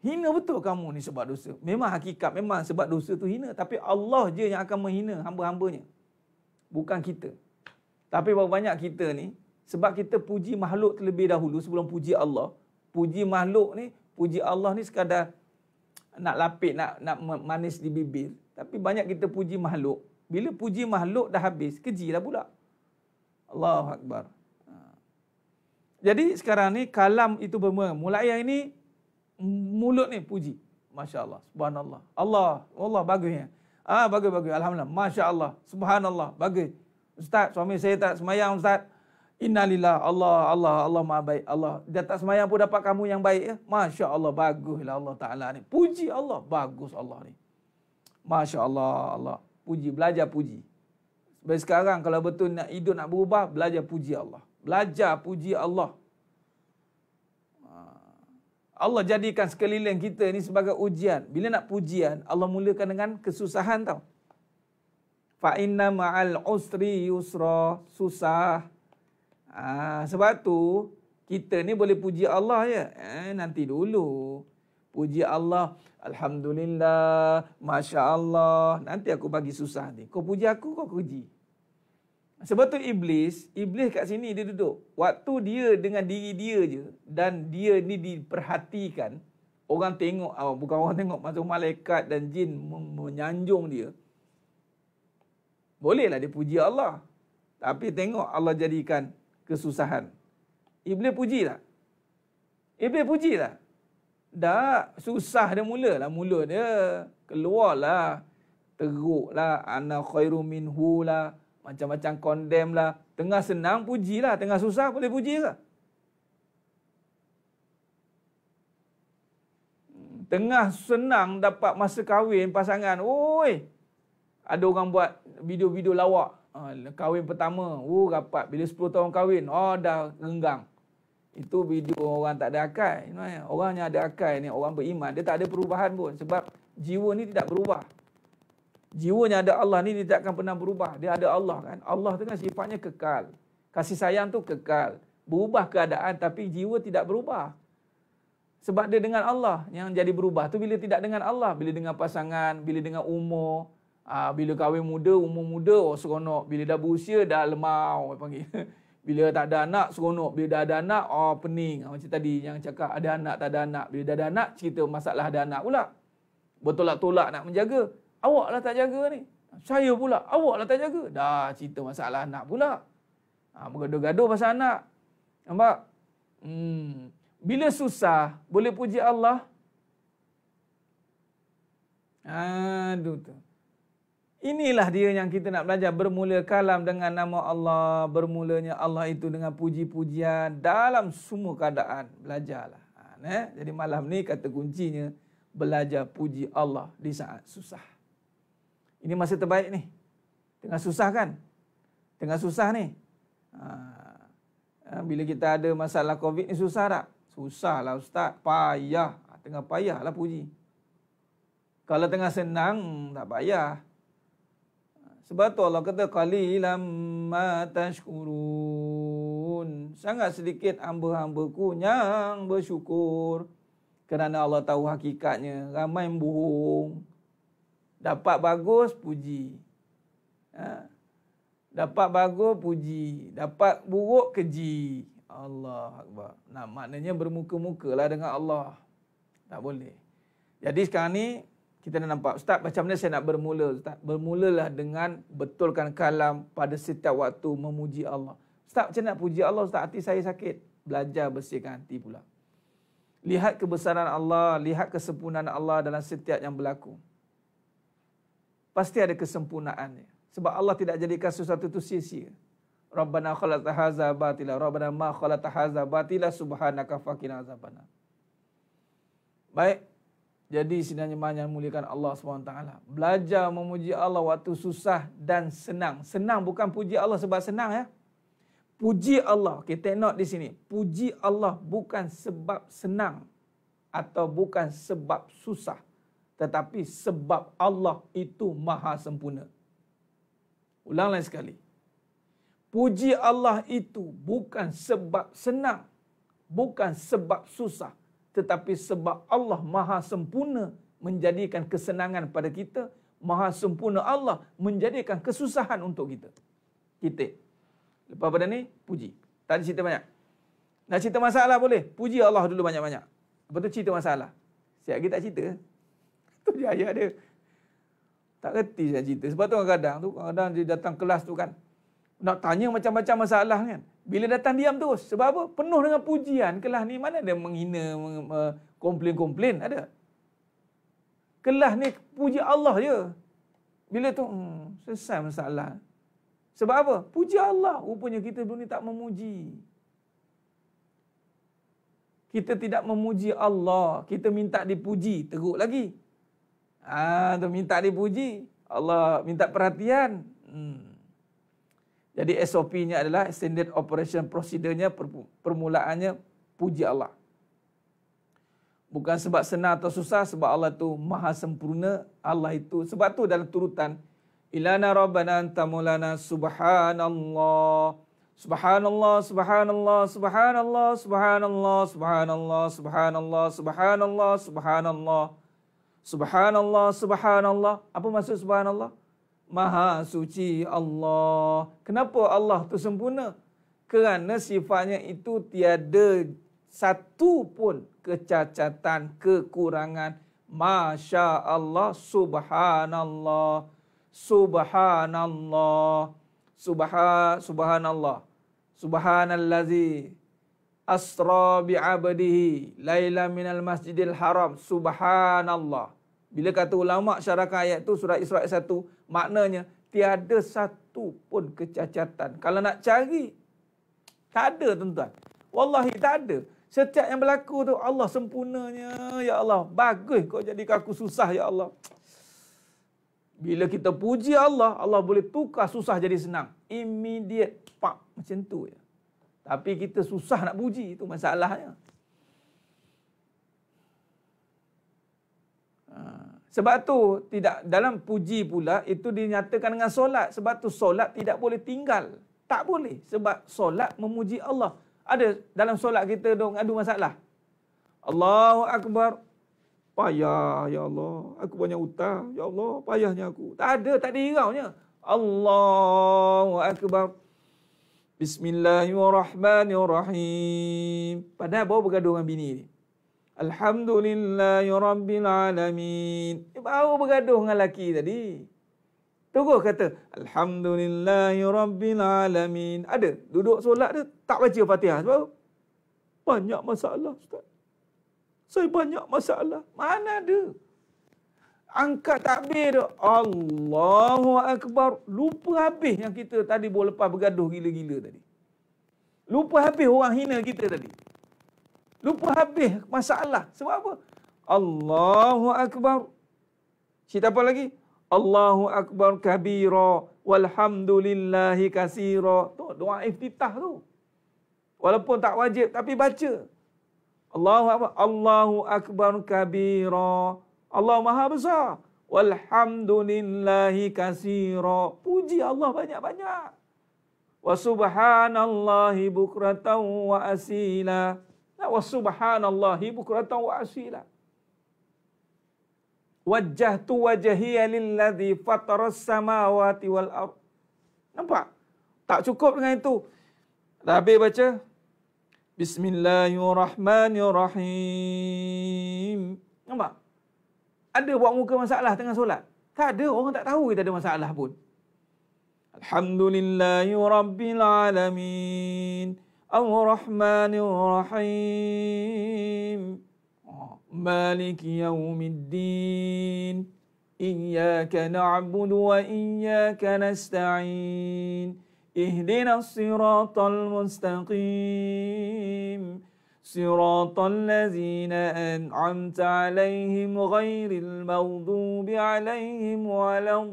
[SPEAKER 1] Hina betul kamu ni sebab dosa. Memang hakikat, memang sebab dosa tu hina. Tapi Allah je yang akan menghina hamba-hambanya. Bukan kita. Tapi berapa banyak kita ni, sebab kita puji makhluk terlebih dahulu sebelum puji Allah. Puji makhluk ni, puji Allah ni sekadar nak lapik, nak manis di bibir. Tapi banyak kita puji makhluk. Bila puji makhluk dah habis, kejilah pula. Allahu Akbar. Jadi sekarang ni kalam itu bermula. Mulai yang ini, mulut ni puji. Masya Allah. Subhanallah. Allah bagusnya. Bagus. Alhamdulillah. Masya Allah. Subhanallah. Bagus. Ustaz, suami saya tak semayang Ustaz. Innalillah. Allah maha baik. Allah. Dia tak semayang pun dapat kamu yang baik. Ya? Masya Allah. Baguslah Allah Ta'ala ni. Puji Allah. Bagus Allah ni. Masya Allah. Allah. Puji. Belajar puji. Seperti sekarang kalau betul nak hidup, nak berubah, belajar puji Allah. Belajar puji Allah. Allah jadikan sekeliling kita ni sebagai ujian. Bila nak pujian, Allah mulakan dengan kesusahan tau. Fa inna ma'al usri yusra. Susah. Sebab tu, kita ni boleh puji Allah je. Nanti dulu. Puji Allah. Alhamdulillah. Masya Allah. Nanti aku bagi susah ni. Kau puji aku, kau puji. Sebab tu Iblis kat sini dia duduk. Waktu dia dengan diri dia je. Dan dia ni diperhatikan. Orang tengok, bukan orang tengok. Masuk malaikat dan jin menyanjung dia. Bolehlah dia puji Allah. Tapi tengok Allah jadikan kesusahan. Iblis puji tak? Iblis puji tak? Tak. Susah dia mulalah. Mulut dia. Keluarlah. Teruklah. Ana khairu minhu lah. macam-macam condemn lah. Tengah senang pujilah, tengah susah boleh puji ke? Tengah senang dapat masa kahwin pasangan, oi, ada orang buat video-video lawak. Kahwin pertama, rapat. Bila 10 tahun kahwin, dah renggang. Itu video orang tak ada akal. Orang yang ada akal ni, orang beriman, dia tak ada perubahan pun. Sebab jiwa ni tidak berubah. Jiwanya ada Allah ni, dia tak akan pernah berubah. Dia ada Allah kan. Allah tu kan sifatnya kekal. Kasih sayang tu kekal. Berubah keadaan tapi jiwa tidak berubah. Sebab dia dengan Allah yang jadi berubah. Tu bila tidak dengan Allah. Bila dengan pasangan, bila dengan umur. Bila kahwin muda, umur muda, seronok. Bila dah berusia, dah lemau. Panggil. Bila tak ada anak, seronok. Bila dah ada anak, pening. Macam tadi yang cakap ada anak, tak ada anak. Bila dah ada anak, cerita masalah ada anak pula. Bertolak-tolak nak menjaga. Awaklah tak jaga ni. Saya pula, awaklah tak jaga. Dah cerita masalah anak pula. Bergaduh-gaduh pasal anak. Nampak? Bila susah, boleh puji Allah. Aduh tu. Inilah dia yang kita nak belajar. Bermula kalam dengan nama Allah. Bermulanya Allah itu dengan puji-pujian dalam semua keadaan. Belajarlah. Jadi malam ni kata kuncinya, belajar puji Allah di saat susah. Ini masa terbaik ni. Tengah susah kan? Tengah susah ni. Bila kita ada masalah COVID ni susah tak? Susahlah ustaz. Payah. Tengah payahlah puji. Kalau tengah senang, tak payah. Sebab tu Allah kata, qalilam ma tashkurun. Sangat sedikit hamba-hambaku yang bersyukur. Kerana Allah tahu hakikatnya. Ramai yang bohong. Dapat bagus, puji. Dapat bagus, puji. Dapat buruk, keji. Allah Akbar. Nah, maknanya bermuka-mukalah dengan Allah. Tak boleh. Jadi sekarang ni, kita dah nampak. Ustaz, macam mana saya nak bermula? Ustaz, bermulalah dengan betulkan kalam pada setiap waktu memuji Allah. Ustaz, macam nak puji Allah? Ustaz, hati saya sakit. Belajar bersihkan hati pula. Lihat kebesaran Allah, lihat kesempurnaan Allah dalam setiap yang berlaku. Pasti ada kesempurnaannya. Sebab Allah tidak jadikan sesuatu itu sia-sia. Rabbana khalaqta hadza batila, Rabbana ma khalaqta hadza batila, subhanaka faqina azabannar. Baik. Jadi sebenarnya mana muliakan Allah SWT. Belajar memuji Allah waktu susah dan senang. Senang bukan puji Allah sebab senang ya. Puji Allah, kita tengok di sini. Puji Allah bukan sebab senang atau bukan sebab susah. Tetapi sebab Allah itu maha sempurna. Ulang lain sekali. Puji Allah itu bukan sebab senang. Bukan sebab susah. Tetapi sebab Allah maha sempurna menjadikan kesenangan pada kita. Maha sempurna Allah menjadikan kesusahan untuk kita. Kita. Lepas pada ni, puji. Tak ada cerita banyak. Nak cerita masalah boleh. Puji Allah dulu banyak-banyak. Lepas tu cerita masalah. Siap lagi tak cerita. Tu je ayat dia. Tak reti saya cerita. Sebab tu kadang-kadang dia datang kelas tu kan. Nak tanya macam-macam masalah kan. Bila datang diam terus. Sebab apa? Penuh dengan pujian. Kelas ni mana ada menghina, komplain-komplain. Ada. Kelas ni puji Allah je. Bila tu, selesai masalah. Sebab apa? Puji Allah. Rupanya kita dulu ni tak memuji. Kita tidak memuji Allah. Kita minta dipuji. Teruk lagi. Tu minta dipuji. Allah minta perhatian. Jadi SOP-nya adalah Standard Operation Procedure-nya, permulaannya puji Allah. Bukan sebab senang atau susah, sebab Allah itu maha sempurna. Allah itu, sebab tu dalam turutan, Ilana Rabbana anta maulana subhanallah. Subhanallah, subhanallah, subhanallah, subhanallah, subhanallah, subhanallah, subhanallah, subhanallah. Subhanallah, subhanallah. Apa maksud subhanallah? Maha suci Allah. Kenapa Allah tu sempurna? Kerana sifatnya itu tiada satu pun kecacatan, kekurangan. Masya Allah, subhanallah. Subhanallah. Subhanallah. Subhanallazi asra bi'abdihi laila minal masjidil haram. Subhanallah. Bila kata ulama syarahkan ayat tu surah Isra 1, maknanya tiada satu satu pun kecacatan. Kalau nak cari, tak ada tuan-tuan. Wallahi tak ada. Setiap yang berlaku tu Allah sempurnanya. Ya Allah, bagus kau jadikan aku susah ya Allah. Bila kita puji Allah, Allah boleh tukar susah jadi senang. Immediate, pak, macam tu je. Tapi kita susah nak puji, itu masalahnya. Sebab tu tidak dalam puji pula itu dinyatakan dengan solat. Sebab tu solat tidak boleh tinggal. Tak boleh. Sebab solat memuji Allah. Ada dalam solat kita dong adu masalah. Allahu Akbar. Payah ya Allah. Aku banyak hutang. Ya Allah, payahnya aku. Tak ada, tak ada hiraunya. Allahu Akbar. Bismillahirrahmanirrahim. Padahal baru bergaduh dengan bini ni. Alhamdulillahirrabbilalamin. Baru bergaduh dengan lelaki tadi. Terus kata Alhamdulillahirrabbilalamin. Ada duduk solat dia tak baca Fatihah. Sebab banyak masalah Ustaz. Saya banyak masalah. Mana ada? Angkat takbir dia. Allahu Akbar. Lupa habis yang kita tadi baru lepas bergaduh gila-gila tadi. Lupa habis orang hina kita tadi. Lupa habis masalah. Sebab apa? Allahu Akbar. Cerita apa lagi? Allahu Akbar kabira walhamdulillahi kasira. Tu doa iftitah tu. Walaupun tak wajib tapi baca. Allahu Akbar. Allahu Akbar kabira. Allah Maha Besar. Walhamdulillahi kasira. Puji Allah banyak-banyak. Wa subhanallahi bukratan wa asila. Wa subhanallahi bukratan wa asila. Wajjahtu wajhiya lilladzi fataras samawati wal ardh. Nampak? Tak cukup dengan itu. Dah habis baca. Bismillahirrahmanirrahim. Nampak? Ada buat muka masalah tengah solat? Tak ada. Orang tak tahu kita ada masalah pun. Alhamdulillahi rabbil alamin. Ar-Rahmanir-Rahim. Maliki yaumiddin. Iyyaka na'budu wa iyyaka nasta'in. Ihdinas siratal mustaqim. Siratal ladzina an'amta 'alaihim ghairil maghdubi 'alaihim waladdallin.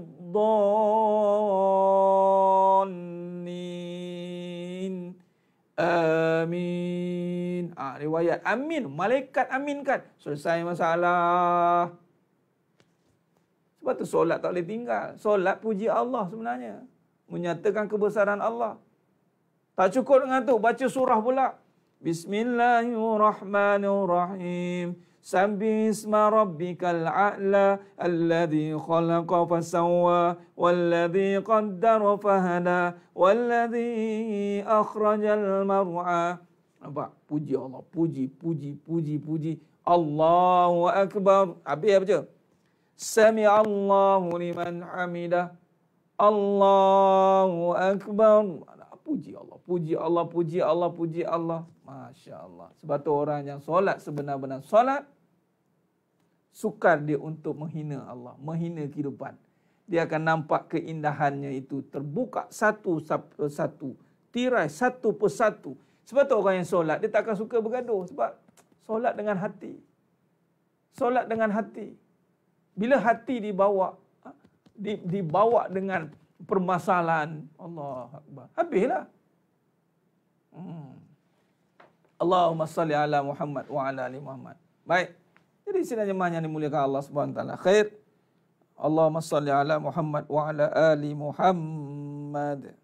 [SPEAKER 1] Amin. Riwayat amin. Malaikat aminkan. Selesai masalah. Sebab tu solat tak boleh tinggal. Solat puji Allah sebenarnya. Menyatakan kebesaran Allah. Tak cukup dengan tu. Baca surah pula. Bismillahirrahmanirrahim. Sabbihisma rabbikal a'la alladhi khalaqa fasawwa walladhi qaddara fahada walladhi akhrajal mar'a. Nampak? Puji Allah. Puji. Allahu Akbar. Habis baca. Sami'allahu liman hamidah. Allahu Akbar. Puji Allah. Masya Allah. Sebab tu orang yang solat sebenar-benar solat, sukar dia untuk menghina Allah, menghina kehidupan. Dia akan nampak keindahannya itu terbuka satu persatu, tirai satu persatu. Sebab tu orang yang solat, dia tak akan suka bergaduh. Sebab solat dengan hati. Solat dengan hati. Bila hati dibawa dengan permasalahan, Allah Akbar, habislah. Allahumma salli ala Muhammad wa ala ali Muhammad. Baik. Jadi sidang jemaah yang dimuliakan Allah Subhanahu wa taala. Khair. Allahumma salli ala Muhammad wa ala ali Muhammad.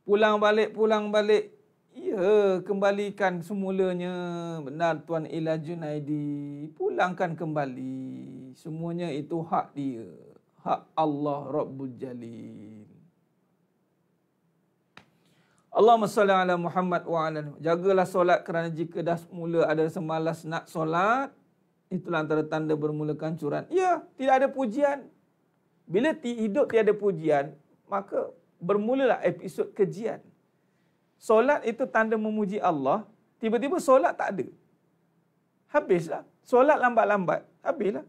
[SPEAKER 1] Pulang balik. Ya, kembalikan semulanya. Benar Tuan Ila Junaidi. Pulangkan kembali. Semuanya itu hak dia. Hak Allah Rabbul Jalil. Allahumma salli ala Muhammad wa ala. Jagalah solat kerana jika dah mula ada semalas nak solat, itulah antara tanda bermula kehancuran. Ya, tidak ada pujian. Bila hidup tiada pujian, maka bermulalah episod kejian. Solat itu tanda memuji Allah, tiba-tiba solat tak ada. Habislah. Solat lambat-lambat, habislah.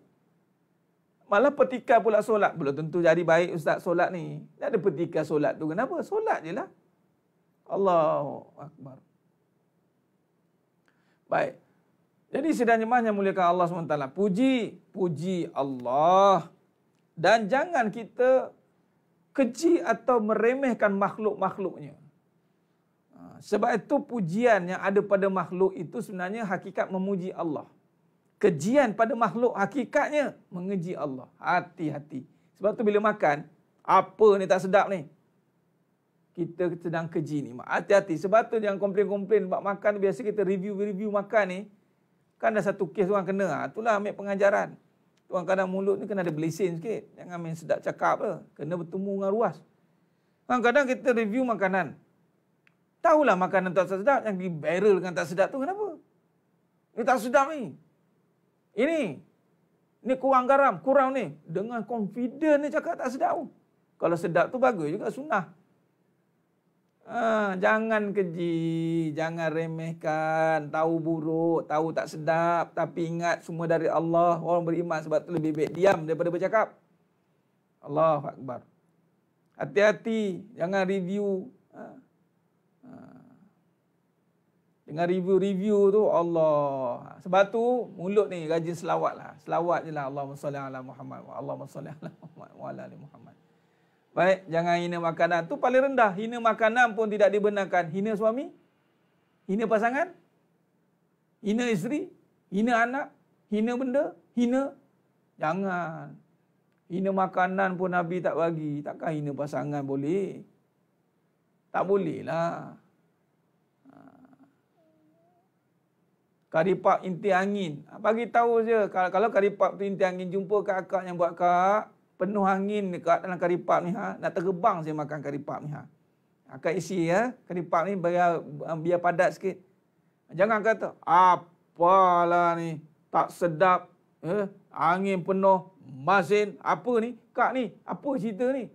[SPEAKER 1] Malah petikai pula solat. Belum tentu jadi baik ustaz solat ni. Tak ada petikai solat tu. Kenapa? Solat je lah. Allahu Akbar. Baik. Jadi sidang jemaah yang muliakan Allah SWT. Puji Allah. Dan jangan kita keji atau meremehkan makhluk-makhluknya. Sebab itu pujian yang ada pada makhluk itu sebenarnya hakikat memuji Allah. Kejian pada makhluk hakikatnya mengeji Allah. Hati-hati. Sebab tu bila makan, apa ni tak sedap ni? Kita sedang keji ni. Hati-hati. Sebab tu jangan komplain-komplain buat makan. Biasa kita review makan ni. Kan ada satu kes orang kena. Itulah ambil pengajaran. Orang kadang mulut ni kena ada belisin sikit. Jangan main sedap cakap ke. Kena bertemu dengan ruas. Kadang-kadang kita review makanan. Tahulah makanan tak sedap. Yang di barrel dengan tak sedap tu kenapa? Ini tak sedap ni. Ini kurang garam. Kurang ni. Dengan confident ni cakap tak sedap. Kalau sedap tu bagus juga sunnah. Jangan keji, jangan remehkan, tahu buruk, tahu tak sedap, tapi ingat semua dari Allah. Orang beriman sebab tu lebih baik diam daripada bercakap. Allahu Akbar. Hati-hati, jangan review. Dengan review tu Allah. Sebab tu mulut ni rajin selawat lah. Selawat je lah. Allahumma salli ala Muhammad wa Allahumma salli ala Muhammad wa ala ali Muhammad. Baik, jangan hina makanan. Tu paling rendah. Hina makanan pun tidak dibenarkan. Hina suami, hina pasangan, hina isteri, hina anak, hina benda, hina. Jangan. Hina makanan pun Nabi tak bagi. Takkan hina pasangan boleh? Tak boleh lah. Karipap inti angin. Bagi tahu je. Kalau karipap tu inti angin, jumpa kakak yang buat kak. Penuh angin dekat dalam karipap ni. Nak terbang saya makan karipap ni. Akak isi ya. Karipap ni biar padat sikit. Jangan kata, apalah ni. Tak sedap. Angin penuh. Masin. Apa ni? Kak ni. Apa cerita ni?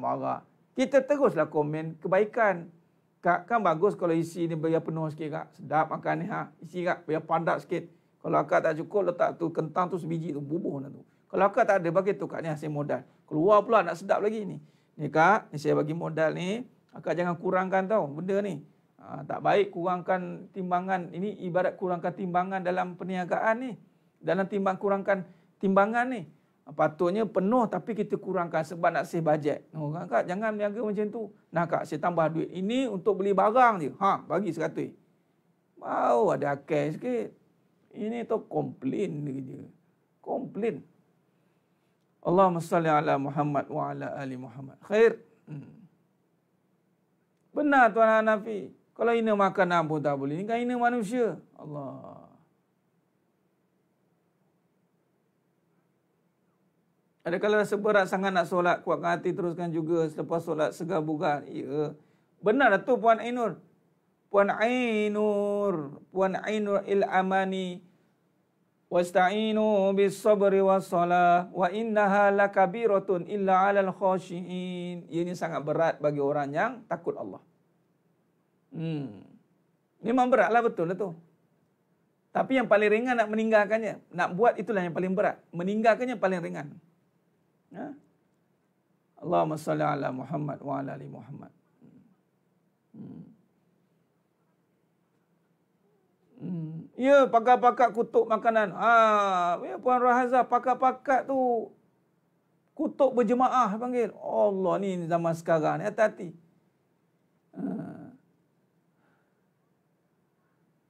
[SPEAKER 1] Marah. Kita teruslah komen kebaikan. Kak, kan bagus kalau isi ni biar penuh sikit kak. Sedap makan ni. Isi kak biar padat sikit. Kalau akak tak cukup, letak tu kentang tu sebiji tu. Bubuh lah tu. Kalau akak tak ada, bagi tu kak ni hasil modal. Keluar pula nak sedap lagi ni. Ni kak, ni saya bagi modal ni. Akak jangan kurangkan tau benda ni. Tak baik kurangkan timbangan. Ini ibarat kurangkan timbangan dalam perniagaan ni. Dalam kurangkan timbangan ni. Patutnya penuh tapi kita kurangkan sebab nak save bajet. Kak, jangan berniaga macam tu. Nah kak, saya tambah duit. Ini untuk beli barang je. Bagi 100. Mau ada akal sikit. Ini tu komplain dia je. Komplain. Allahumma salli ala Muhammad wa ala ali Muhammad. Khair. Benar Tuan Hanafi. Kalau hina makanan pun tak boleh. Ini kan hina manusia. Allah. Ada kalau rasa berat sangat nak solat, kuatkan hati teruskan juga selepas solat segar bugar. Ya. Benar tu Puan Ainur. Puan Ainur il-amani. Wasta'inu bis sabri was salah wa innaha lakabiratun illa 'alal khashiin. Ini sangat berat bagi orang yang takut Allah. Memang beratlah, betul lah tu. Tapi yang paling ringan nak meninggalkannya. Nak buat itulah yang paling berat. Meninggalkannya paling ringan. Allahumma salli ala Muhammad wa ala ali Muhammad. Ya, pakat-pakat kutuk makanan. Ya, Puan Rahaza, pakat-pakat tu kutuk berjemaah panggil. Allah, ni zaman sekarang ni, hati-hati.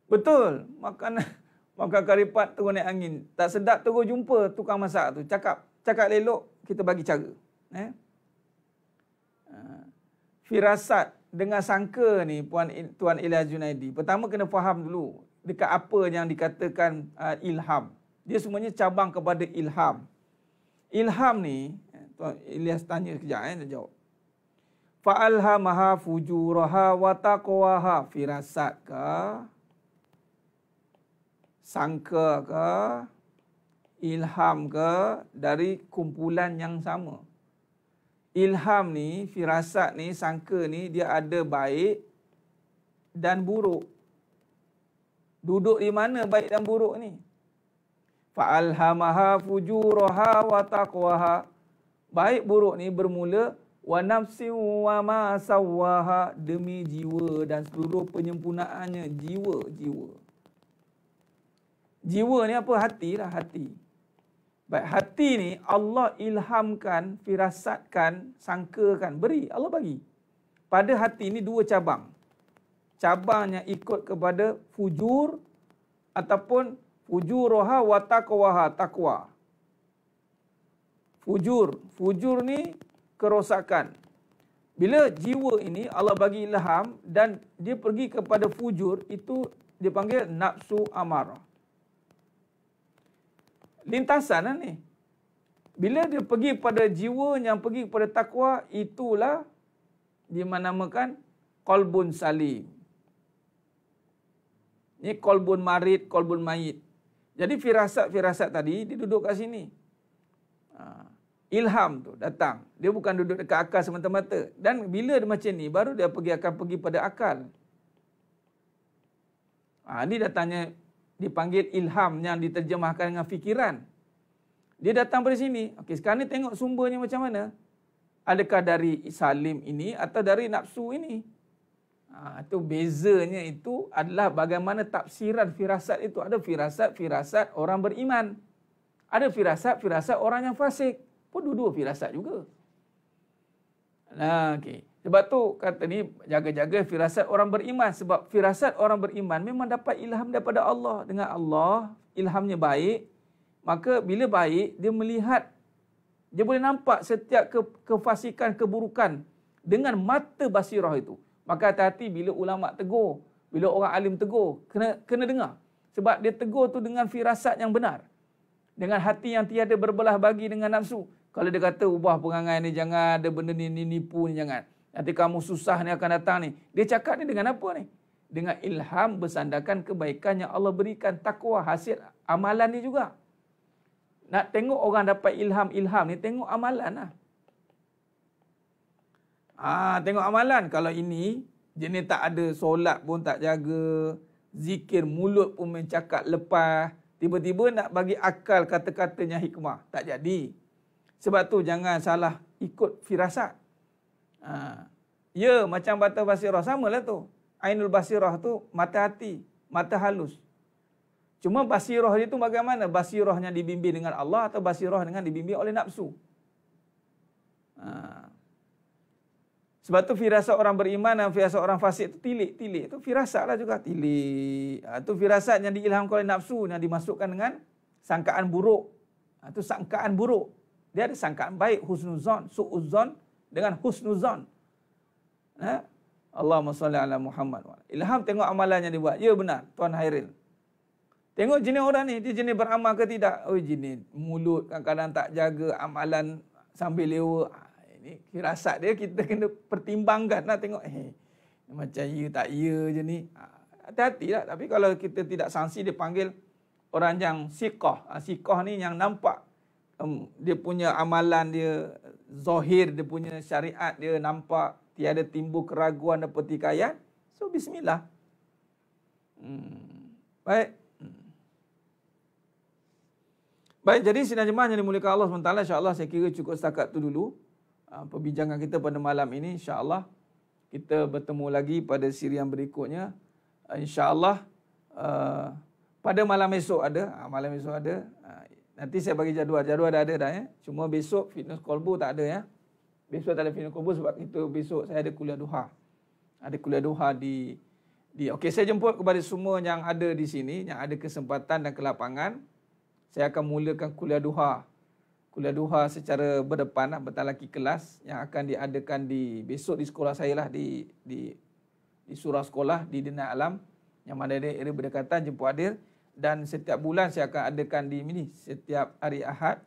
[SPEAKER 1] Betul, makan karipat terus naik angin. Tak sedap terus jumpa tukang masak tu. Cakap elok, kita bagi cara. Firasat dengan sangka ni Tuan Ilyas Junaidi. Pertama kena faham dulu dekat apa yang dikatakan ilham. Dia semuanya cabang kepada ilham. Ilham ni Tuan Ilyas tanya kejap dia jawab. Fa'alhamaha fujuraha wa taqwaha. Firasat ke? Sangka ke? Ilham ke? Dari kumpulan yang sama. Ilham ni, firasat ni, sangka ni, dia ada baik dan buruk. Duduk di mana baik dan buruk ni? Fa'alhamaha fujuraha wa taqwaha. Baik buruk ni bermula wa nafsin wa ma sawwaha, demi jiwa dan seluruh penyempurnaannya. Jiwa. Jiwa ni apa? Hati lah, hati. Baik, hati ni Allah ilhamkan, firasatkan, sangkakan, beri, Allah bagi. Pada hati ni dua cabang. Cabangnya ikut kepada fujur ataupun fujuraha wa taqwaha, takwa. Fujur ni kerosakan. Bila jiwa ini Allah bagi ilham dan dia pergi kepada fujur, itu dipanggil nafsu amarah. Lintasan lah ni. Bila dia pergi pada jiwa yang pergi kepada takwa, itulah dinamakan qalbun salim. Ini qalbun marid, qalbun mayit. Jadi firasat-firasat tadi dia duduk kat sini. Ilham tu datang. Dia bukan duduk dekat akal semata-mata. Dan bila dia macam ni, baru dia akan pergi pada akal. Ini datangnya dipanggil ilham yang diterjemahkan dengan fikiran. Dia datang dari sini. Okey, sekarang ni tengok sumbernya macam mana. Adakah dari salim ini atau dari nafsu ini? Itu bezanya itu adalah bagaimana tafsiran firasat itu. Ada firasat orang beriman. Ada firasat orang yang fasik. Pun dua-dua firasat juga. Okey. Sebab tu kata ni jaga-jaga firasat orang beriman. Sebab firasat orang beriman memang dapat ilham daripada Allah. Dengan Allah, ilhamnya baik. Maka bila baik, dia melihat, dia boleh nampak setiap kefasikan, keburukan dengan mata basirah itu. Maka hati-hati bila ulama tegur, bila orang alim tegur, kena dengar. Sebab dia tegur tu dengan firasat yang benar. Dengan hati yang tiada berbelah bagi dengan nafsu. Kalau dia kata ubah perangai ni, jangan ada benda ni nipu ni, jangan. Nanti kamu susah ni akan datang ni. Dia cakap ni dengan apa ni? Dengan ilham bersandarkan kebaikan yang Allah berikan, takwa, hasil amalan ni juga. Nak tengok orang dapat ilham ni, tengok amalan lah. Tengok amalan. Kalau ini, jenis tak ada solat pun tak jaga, zikir mulut pun mencakap lepas, tiba-tiba nak bagi akal kata-katanya hikmah. Tak jadi. Sebab tu jangan salah ikut firasat. Ya, macam mata basirah, samalah tu. Ainul basirah tu mata hati, mata halus. Cuma basirah dia tu bagaimana? Basirahnya dibimbing dengan Allah atau basirah dengan dibimbing oleh nafsu? Sebab tu firasat orang beriman dan firasat orang fasik tu tilik. Tu firasat lah juga. Tilik. Tu firasat yang diilhamkan oleh nafsu, yang dimasukkan dengan sangkaan buruk. Itu sangkaan buruk. Dia ada sangkaan baik, husnuzon, su'uzon dengan husnuzon. Allahumma salli ala Muhammad. Ilham tengok amalan yang dibuat. Ya benar, Tuan Hairil. Tengok jenis orang ni, dia jenis beramal ke tidak? Oh, jenis mulut kadang-kadang tak jaga, amalan sambil lewa. Ini firasat dia, kita kena pertimbangkan lah. Tengok, macam ya tak ya je ni. Hati-hati lah. Tapi kalau kita tidak sangsi, dia panggil orang yang siqah. Siqah ni yang nampak dia punya amalan dia, zahir dia punya syariat dia nampak, tiada timbul keraguan dan pertikaian. So, bismillah. Baik. Baik, jadi sidang jemaah yang dimuliakan Allah SWT, insya-Allah saya kira cukup setakat tu dulu perbincangan kita pada malam ini. Insya-Allah kita bertemu lagi pada siri yang berikutnya. Insya-Allah pada malam esok ada, nanti saya bagi jadual dah ada dah ya. Cuma besok fitness kolbu tak ada ya. Besok tak ada fitness kolbu sebab itu besok saya ada kuliah duha. Ada kuliah duha di okey, saya jemput kepada semua yang ada di sini, yang ada kesempatan dan kelapangan. Saya akan mulakan kuliah duha. Kuliah duha secara berdepan, bertalaki kelas yang akan diadakan besok di sekolah saya lah, di surau sekolah di Dina Alam, yang mana ada area berdekatan Jemput Adil. Dan setiap bulan saya akan adakan di sini setiap hari Ahad,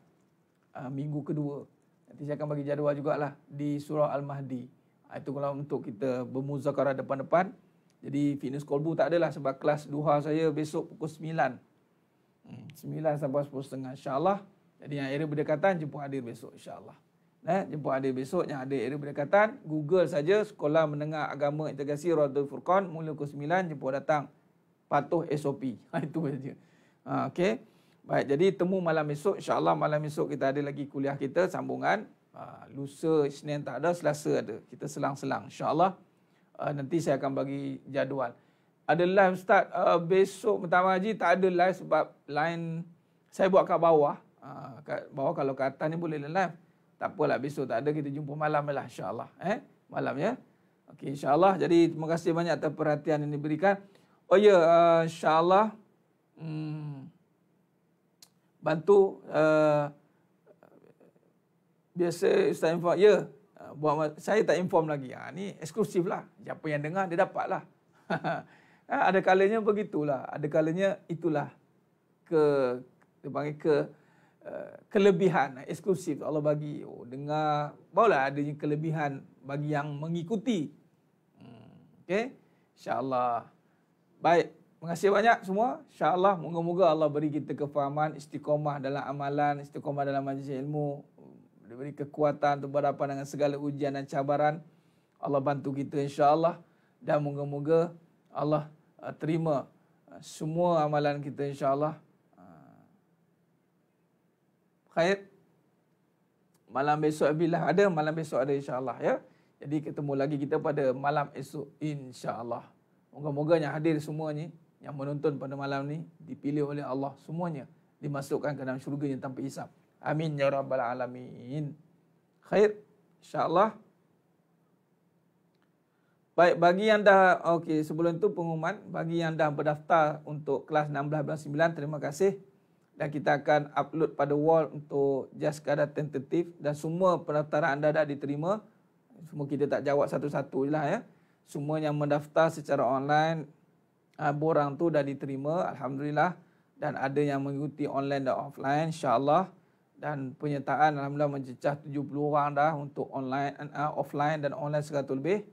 [SPEAKER 1] minggu kedua. Nanti saya akan bagi jadual jugalah di surau Al-Mahdi. Itu kalau untuk kita bermuzakarah depan-depan. Jadi fitness kolbu tak adalah sebab kelas duha saya besok pukul 9. 9 sampai 10.30 insya-Allah. Jadi yang area berdekatan Jemput Adil besok insya-Allah. Jemput Adil besok yang ada area berdekatan, Google saja Sekolah Menengah Agama Integrasi Radul Furqan, mula pukul 9, jemput datang. Patuh SOP. Itu saja. Okey. Baik, jadi temu malam esok. InsyaAllah malam esok kita ada lagi kuliah kita, sambungan. Lusa, Isnin tak ada, Selasa ada. Kita selang-selang. InsyaAllah nanti saya akan bagi jadual. Ada live Ustaz, besok pertama haji tak ada live sebab line saya buat kat bawah. Kat bawah, kalau kat atas ni boleh live. Tak apalah, besok tak ada, kita jumpa malam lah insyaAllah. Malam ya. Okey, insyaAllah. Jadi terima kasih banyak atas perhatian yang diberikan. Oh ya, insyaAllah bantu biasa Ustaz inform. Ya, buat saya tak inform lagi. Ni eksklusif lah. Siapa yang dengar dia dapat lah. Ada kalanya begitulah. Ada kalanya itulah dia panggil kelebihan eksklusif Allah bagi. Dengar, barulah adanya kelebihan bagi yang mengikuti. Okey, insya-Allah. Baik, terima kasih banyak semua. InsyaAllah, moga-moga Allah beri kita kefahaman, istiqamah dalam amalan, istiqamah dalam majlis ilmu, diberi kekuatan untuk berhadapan dengan segala ujian dan cabaran. Allah bantu kita insya-Allah, dan moga-moga Allah terima semua amalan kita insya-Allah. Khair. Malam besok bila ada, malam besok ada insya-Allah ya. Jadi ketemu lagi kita pada malam esok insya-Allah. Moga-moga yang hadir semuanya, yang menonton pada malam ni, dipilih oleh Allah semuanya, dimasukkan ke dalam syurga yang tanpa hisap. Amin ya rabbal alamin. Khair, insya-Allah. Baik, bagi yang dah, okey, sebelum itu pengumuman, bagi yang dah berdaftar untuk kelas 16-9, terima kasih. Dan kita akan upload pada wall untuk just kadar tentatif, dan semua pendaftaran anda dah diterima. Semua kita tak jawab satu-satu je lah ya. Semua yang mendaftar secara online, borang tu dah diterima, alhamdulillah. Dan ada yang mengikuti online dan offline, insya-Allah. Dan penyertaan alhamdulillah mencecah 70 orang dah untuk online, offline dan online 100 lebih.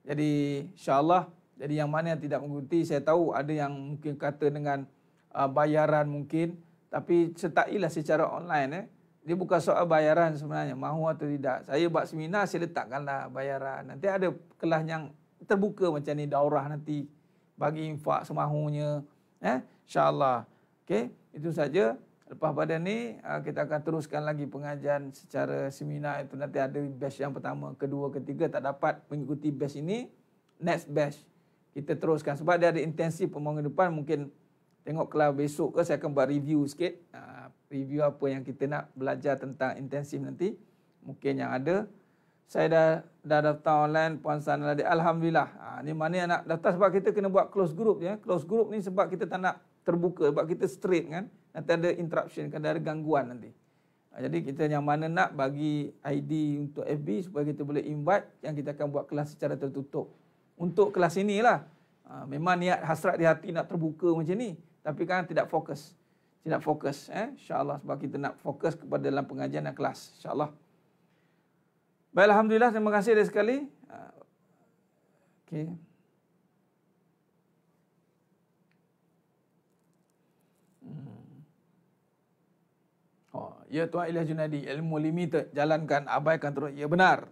[SPEAKER 1] Jadi insya-Allah, jadi yang mana yang tidak mengikuti, saya tahu ada yang mungkin kata dengan bayaran mungkin, tapi sertailah secara online. Dia bukan soal bayaran sebenarnya, mahu atau tidak. Saya buat seminar, saya letakkanlah bayaran. Nanti ada kelas yang terbuka macam ni, daurah nanti, bagi infak semahunya. InsyaAllah. Okey, itu saja. Lepas pada ni, kita akan teruskan lagi pengajian secara seminar. Itu nanti ada batch yang pertama, kedua, ketiga. Tak dapat mengikuti batch ini, next batch kita teruskan. Sebab dia ada intensif pembangunan depan. Mungkin tengok kelas besok ke, saya akan buat review sikit. Review apa yang kita nak belajar tentang intensif nanti. Mungkin yang ada. Saya dah daftar online, Puan Sana. Alhamdulillah. Ni mana yang nak daftar, sebab kita kena buat close group ya. Close group ni sebab kita tak nak terbuka, sebab kita straight kan. Nanti ada interruption, kan ada gangguan nanti. Jadi kita yang mana nak bagi ID untuk FB supaya kita boleh invite, yang kita akan buat kelas secara tertutup. Untuk kelas inilah. Memang niat hasrat di hati nak terbuka macam ni, tapi kan tidak fokus. Tidak fokus. InsyaAllah, sebab kita nak fokus kepada dalam pengajian dan kelas. InsyaAllah. Baik, alhamdulillah, terima kasih ada sekali. Okey. Ya Tuan Ilyas Junadi, ilmu limited, jalankan, abaikan terus. Ya benar,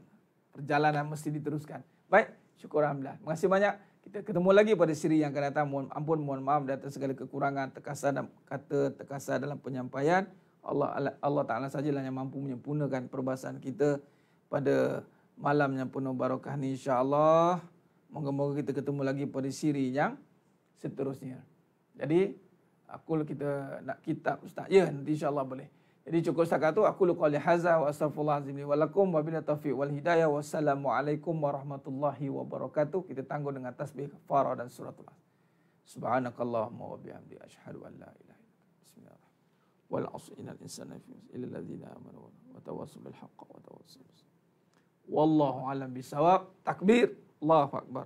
[SPEAKER 1] perjalanan mesti diteruskan. Baik, syukur alhamdulillah. Terima kasih banyak. Kita ketemu lagi pada siri yang akan datang. Mohon ampun, mohon maaf atas segala kekurangan, terkasar dalam kata, terkasar dalam penyampaian. Allah Ta'ala sajalah yang mampu menyempurnakan perbahasan kita pada malam yang penuh barakah ni, insya-Allah. Moga-moga kita ketemu lagi pada siri yang seterusnya. Jadi, kita nak kitab Ustaz. Ya, nanti insya-Allah boleh. Jadi cukup setakat tu, aku qali hadza wa astaghfirullahalazim li wa lakum wa billahi taufiq wal hidayah. Wassalamualaikum warahmatullahi wabarakatuh. Kita tangguh dengan tasbih kafarah dan suratul As. Subhanakallahumma wa bihamdika asyhadu an la ilaha illa anta bismillah wal 'asri innal insana lafi khusr illa alladziina aamanu wa tawassaw bil haqqi wa tawassaw bis sabr. Wallahu a'lam bisawab. Takbir. Allahu akbar.